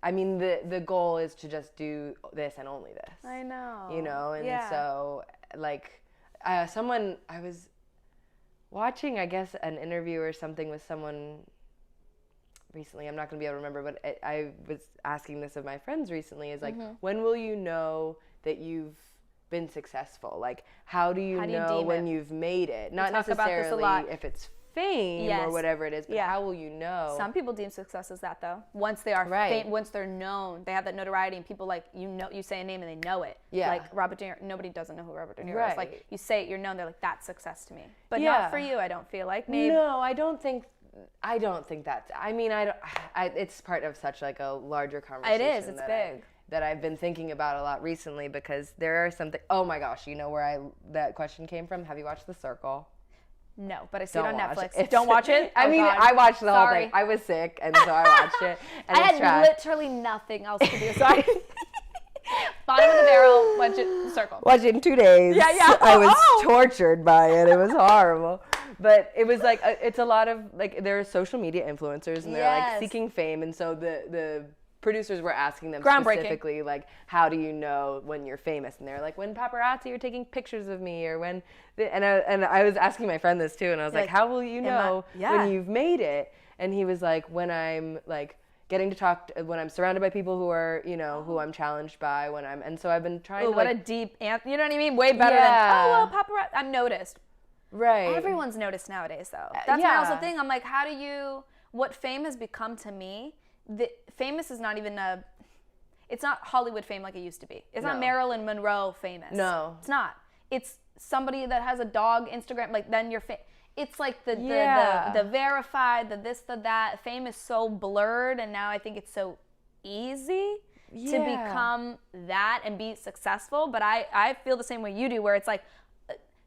I mean the goal is to just do this and only this. I know. You know, and so like I was watching, I guess, an interview or something with someone recently. I'm not going to be able to remember, but I was asking this of my friends recently, is like, when will you know that you've been successful? Like, how do you know when you've made it? Not necessarily if it's fame or whatever it is, but how will you know? Some people deem success as that, though. Once they are once they're known, they have that notoriety, and people like, you say a name and they know it. Yeah. Like Robert De Niro, nobody doesn't know who Robert De Niro is. Like, you say it, you're known, they're like, that's success to me. But not for you, I don't feel like. Maybe. No, I don't think that's, I mean, it's part of such like a larger conversation. It is, it's big. That I've been thinking about a lot recently, because there are something, oh my gosh, you know where that question came from? Have you watched The Circle? No, but I see it on Netflix. Don't watch it? I watched the whole thing. I was sick, and so I watched it. And I had literally nothing else to do, so I bottom of the barrel, watch it, Circle. Watch it in 2 days. Yeah. I was tortured by it. It was horrible. But it was like, it's a lot of, like, there are social media influencers, and they're like seeking fame, and so the producers were asking them specifically, like, how do you know when you're famous? And they're like, when paparazzi are taking pictures of me, or when, and I was asking my friend this too, and I was like, how will you know when you've made it? And he was like, when I'm like getting to talk, when I'm surrounded by people who are, you know, who I'm challenged by, and so I've been trying to, what a deep answer, you know what I mean? Way better than, paparazzi, I'm noticed. Right. Everyone's noticed nowadays, though. That's my also thing. I'm like, what fame has become to me, famous is not even it's not Hollywood fame like it used to be. It's not Marilyn Monroe famous. No. It's not. It's somebody that has a dog Instagram, like, then you're famous. It's like the verified, the this, the that. Fame is so blurred, and now I think it's so easy to become that and be successful. But I feel the same way you do, where it's like,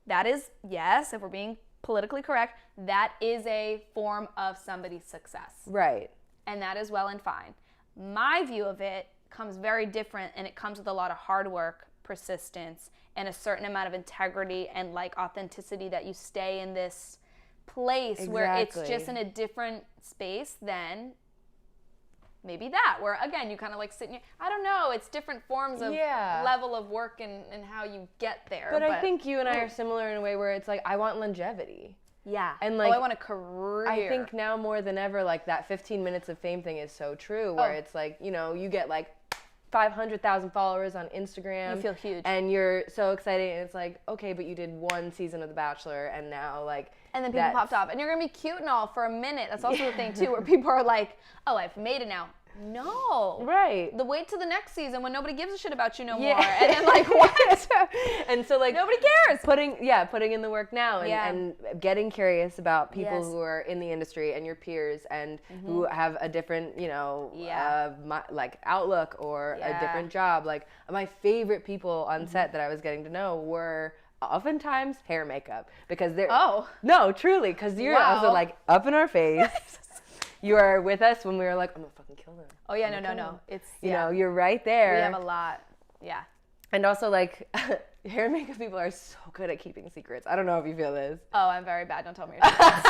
that is, yes, if we're being politically correct, that is a form of somebody's success. Right. And that is well and fine. My view of it comes very different, and it comes with a lot of hard work, persistence, and a certain amount of integrity and like authenticity, that you stay in this place where it's just in a different space than maybe that, where again, you kind of like sit in your, I don't know, it's different forms of level of work and how you get there. But I think you and I are similar in a way where it's like, I want longevity. Yeah. And like, I want a career. I think now more than ever, like that 15 minutes of fame thing is so true, where it's like, you know, you get like 500,000 followers on Instagram. You feel huge. And you're so excited, and it's like, okay, but you did one season of The Bachelor, and now like... And then people popped up. And you're going to be cute and all for a minute. That's also the thing, too, where people are like, oh, I've made it now. No. Right. The wait to the next season when nobody gives a shit about you no more. And then like, what? And so like... Nobody cares. Putting in the work now and getting curious about people who are in the industry and your peers and who have a different, you know, like outlook or a different job. Like my favorite people on set that I was getting to know were oftentimes hair and makeup, because they're... Oh. No, truly, because you're also like up in our face. You are with us when we were like, I'm gonna fucking kill them. Oh yeah, no. It's, you know, you're right there. We have a lot. Yeah. And also like hair and makeup people are so good at keeping secrets. I don't know if you feel this. Oh, I'm very bad. Don't tell me your secrets.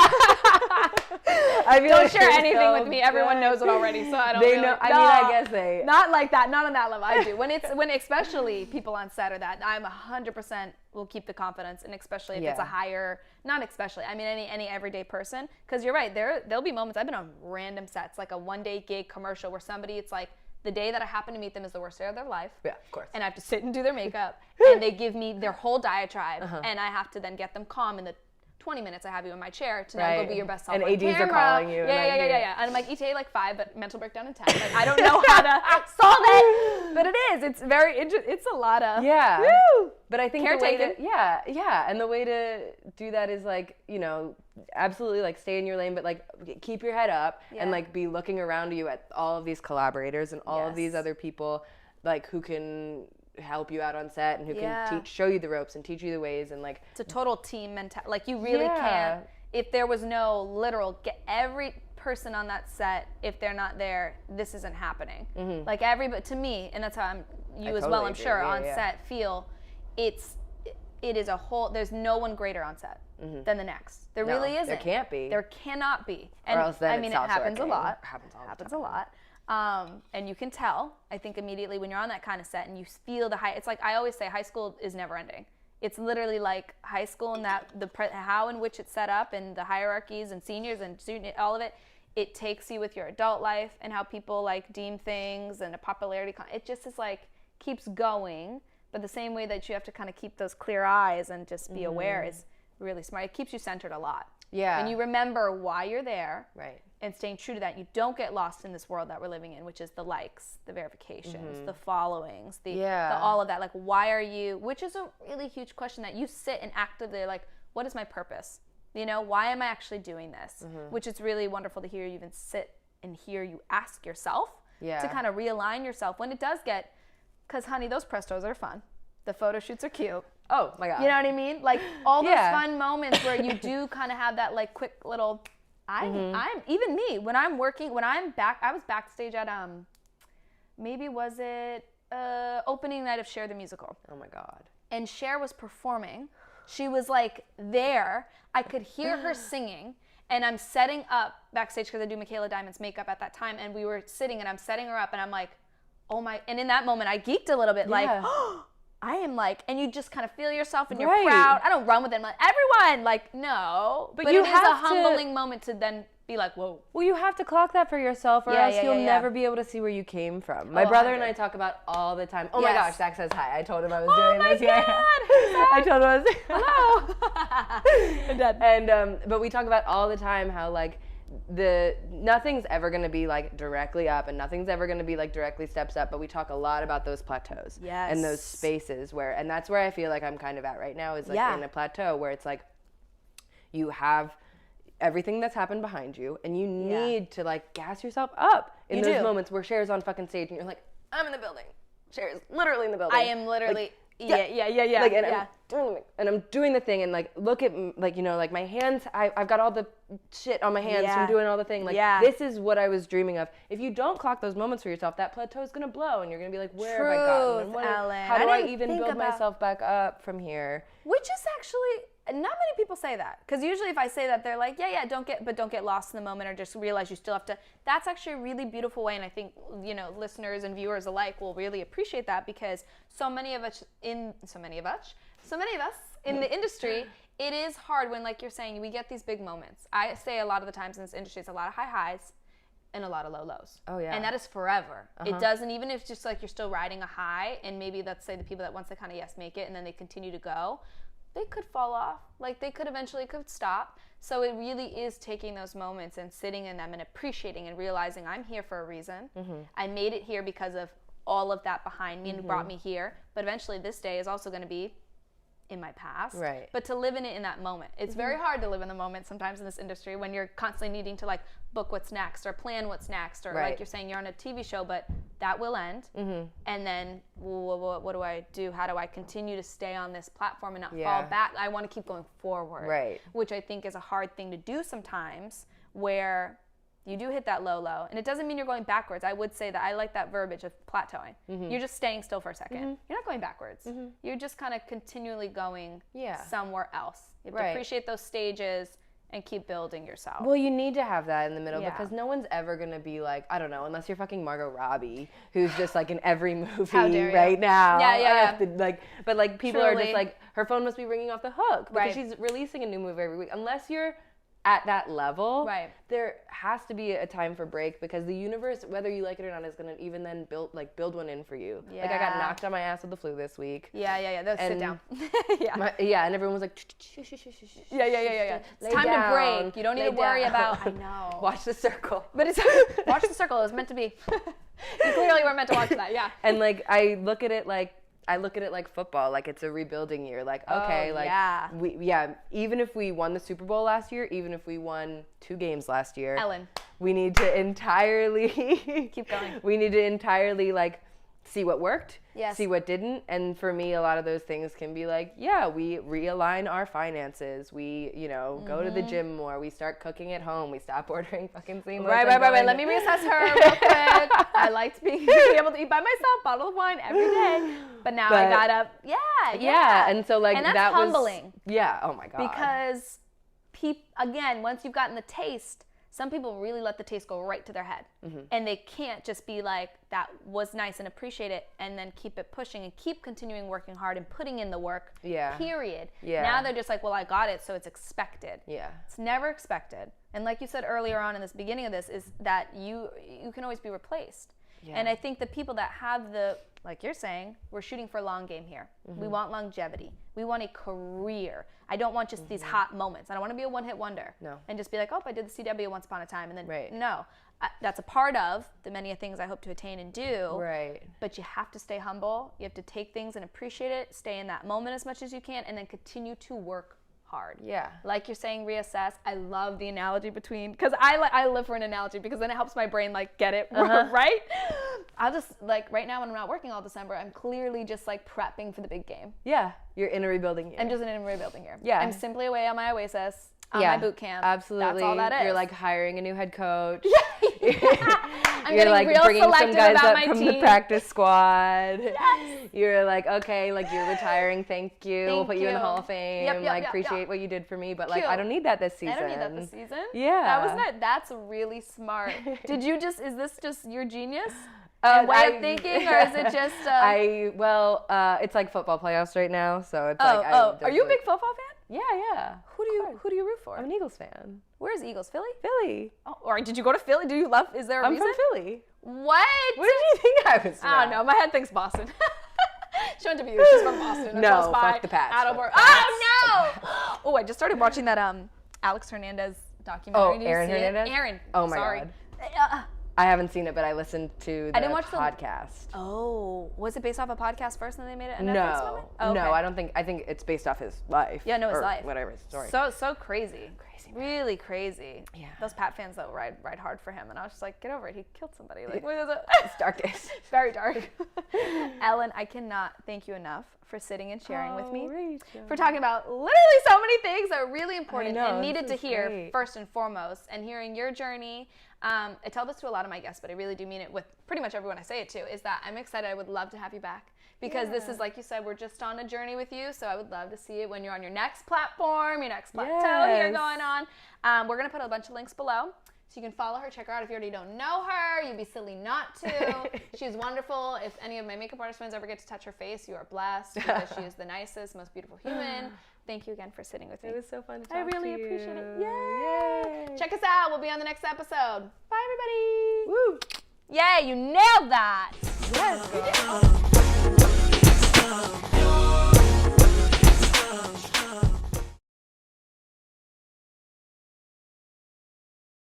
Don't share anything with me. Everyone knows it already, so I don't. They know. I mean, I guess they. Not like that. Not on that level. I do. When especially people on set are that, I'm 100% will keep the confidence, and especially if it's a higher. Not especially. I mean, any everyday person. Because you're right. There'll be moments. I've been on random sets, like a one-day gig commercial, where somebody, it's like, the day that I happen to meet them is the worst day of their life. Yeah, of course. And I have to sit and do their makeup, and they give me their whole diatribe, and I have to then get them calm in the 20 minutes I have you in my chair to now go be your best self on camera. And ADs are calling you. Yeah. And I'm like, ETA like 5, but mental breakdown in 10. Like, I don't know how to solve it, but it is. It's very, it's a lot of, woo! But I think caretaking. And the way to do that is like, you know, absolutely like stay in your lane, but like keep your head up and like be looking around you at all of these collaborators and all of these other people like who can help you out on set and who can show you the ropes and teach you the ways, and like it's a total team mentality. Like you really can't, if there was no literal get every person on that set, if they're not there, this isn't happening. Like everybody, to me, and that's how you as well, I'm sure, on set feel it is a whole, there's no one greater on set than the next. There really isn't. There can't be. There cannot be. And or else then I mean, it happens a lot. Happens a lot. And you can tell, I think, immediately when you're on that kind of set and you feel the high. It's like I always say, high school is never ending. It's literally like high school and that how in which it's set up and the hierarchies and seniors and student, all of it. It takes you with your adult life and how people like deem things and a popularity. It just is like keeps going. But the same way that you have to kind of keep those clear eyes and just be aware is really smart. It keeps you centered a lot. Yeah. When you remember why you're there. Right. And staying true to that, you don't get lost in this world that we're living in, which is the likes, the verifications, the followings, the all of that. Like, why are you? Which is a really huge question that you sit and actively like, what is my purpose? You know, why am I actually doing this? Which is really wonderful to hear you even sit and hear you ask yourself to kind of realign yourself when it does get. Because, honey, those prestos are fun. The photo shoots are cute. Oh my God. You know what I mean? Like all those fun moments where you do kind of have that like quick little. I'm even me when I'm working, when I'm back, I was backstage at maybe was it opening night of Cher the musical. Oh my God. And Cher was performing. She was like there. I could hear her singing, and I'm setting up backstage because I do Michaela Diamond's makeup at that time, and we were sitting, and I'm setting her up, and I'm like, oh my! And in that moment, I geeked a little bit, like. Oh, I am like, and you just kind of feel yourself and you're proud. I don't run with it. I'm like, everyone, like, no. But you it is a humbling moment to then be like, whoa. Well, you have to clock that for yourself or else you'll never be able to see where you came from. My brother and I talk about all the time. Oh my gosh, Zach says hi. I told him I was doing this. God. I told him I was hello. I'm dead. And, but we talk about all the time how like, nothing's ever going to be like directly up and nothing's ever going to be like directly steps up, but we talk a lot about those plateaus and those spaces where, and that's where I feel like I'm kind of at right now is like in a plateau where it's like you have everything that's happened behind you and you need to like gas yourself up in those moments where Cher's on fucking stage and you're like, I'm in the building. Cher's literally in the building. I am literally... Like, Like, and I'm doing the thing, and like look at like, you know, like my hands. I've got all the shit on my hands from doing all the thing. Like this is what I was dreaming of. If you don't clock those moments for yourself, that plateau is gonna blow, and you're gonna be like, where have I gotten? Ellen. How do I even build myself back up from here? Which is actually. Not many people say that, because usually if I say that, they're like, don't get lost in the moment, or just realize you still have to. That's actually a really beautiful way, and I think, you know, listeners and viewers alike will really appreciate that, because so many of us in the industry, it is hard when, like you're saying, we get these big moments. I say a lot of the times in this industry, it's a lot of high highs and a lot of low lows. Oh, yeah. And that is forever. It doesn't, even if it's just like you're still riding a high, and maybe let's say the people that once they kind of make it and then they continue to go, they could fall off. Like they could eventually stop. So it really is taking those moments and sitting in them and appreciating and realizing I'm here for a reason. I made it here because of all of that behind me and brought me here. But eventually this day is also going to be in my past. Right. But to live in it in that moment. It's very hard to live in the moment sometimes in this industry when you're constantly needing to like book what's next or plan what's next, or like you're saying you're on a TV show, but that will end. And then what do I do? How do I continue to stay on this platform and not fall back? I want to keep going forward. Right. Which I think is a hard thing to do sometimes, where you do hit that low, and it doesn't mean you're going backwards. I would say that I like that verbiage of plateauing. You're just staying still for a second. You're not going backwards. You're just kind of continually going somewhere else. You have to appreciate those stages and keep building yourself. Well, you need to have that in the middle because no one's ever going to be like, I don't know, unless you're fucking Margot Robbie, who's just like in every movie right now. But like people are just like, her phone must be ringing off the hook because she's releasing a new movie every week. Unless you're at that level, there has to be a time for break, because the universe, whether you like it or not, is going to even then build one in for you. Like I got knocked on my ass with the flu this week. Sit down. And everyone was like, It's time to break. You don't need to worry about. I know. Watch The Circle. But it's watch The Circle. It was meant to be. You clearly weren't meant to watch that. Yeah. And like I look at it like football, like it's a rebuilding year. Like, okay, even if we won the Super Bowl last year, even if we won 2 games last year, Ellen, we need to entirely keep going. We need to entirely like see what worked, see what didn't. And for me, a lot of those things can be like, we realign our finances. We, go to the gym more. We start cooking at home. We stop ordering fucking seamless. Right. Let me reassess her real quick. I liked being able to eat by myself, bottle of wine every day. But now I got up. Yeah. And so like, and that's that humbling. Oh my God. Because again, once you've gotten the taste, some people really let the taste go right to their head. And they can't just be like, that was nice, and appreciate it, and then keep it pushing and keep continuing working hard and putting in the work, period. Now they're just like, well, I got it, so it's expected. It's never expected. And like you said earlier on in this beginning of this, is that you can always be replaced. And I think the people that have like you're saying, we're shooting for a long game here. We want longevity. We want a career. I don't want just these hot moments. I don't want to be a one-hit wonder. No. And just be like, I did the CW once upon a time. And then, no. That's a part of the many things I hope to attain and do. Right. But you have to stay humble. You have to take things and appreciate it, stay in that moment as much as you can, and then continue to work hard. Like you're saying, reassess. I love the analogy between, because I live for an analogy, because then it helps my brain like get it right. I'll just like right now when I'm not working all December, I'm clearly just like prepping for the big game. You're in a rebuilding year. I'm just in a rebuilding year. I'm simply away on my Oasis, on my boot camp. Absolutely. That's all that is. You're like hiring a new head coach. I'm You're like real bringing some guys up from team. the practice squad. You're like, okay, like you're retiring. Thank you. We'll put you in the Hall of Fame. Appreciate what you did for me, but like I don't need that this season. I don't need that this season. That was that's really smart. Is this just your genius? Way of thinking, or is it just? It's like football playoffs right now, so it's are you a big football fan? Yeah. Who do you root for? I'm an Eagles fan. Where's Eagles? Philly? Philly. Oh, or did you go to Philly? Do you love? Is there a reason? I'm from Philly. What? Where did you think I was from? I don't know. My head thinks Boston. She went to BU. She's from Boston. No, fuck the Pats. Attleboro. Oh no! Oh, I just started watching that Alex Hernandez documentary. Aaron Hernandez. Aaron. Oh my God. I haven't seen it, but I listened to the podcast. Was it based off a podcast first and then they made it a Netflix moment? No, I don't think. I think it's based off his life. Yeah, no, his life. Whatever his story. So crazy. Really crazy. Yeah. Those Pat fans though ride hard for him, and I was just like, get over it. He killed somebody. Like, what is it? It's dark days. Very dark. Ellen, I cannot thank you enough for sitting and sharing with me. Rachel. For talking about literally so many things that are really important and needed to hear first and foremost, and hearing your journey. I tell this to a lot of my guests, but I really do mean it with pretty much everyone I say it to, is that I'm excited. I would love to have you back, because this is, like you said, we're just on a journey with you. So I would love to see it when you're on your next platform, your next plateau here going on. We're going to put a bunch of links below So you can follow her, check her out if you already don't know her. You'd be silly not to. She's wonderful. If any of my makeup artist friends ever get to touch her face, you are blessed because she is the nicest, most beautiful human. Thank you again for sitting with me. It was so fun to talk to you. I really appreciate it. Yay! Check us out. We'll be on the next episode. Bye, everybody. Woo! Yay, you nailed that. Yes.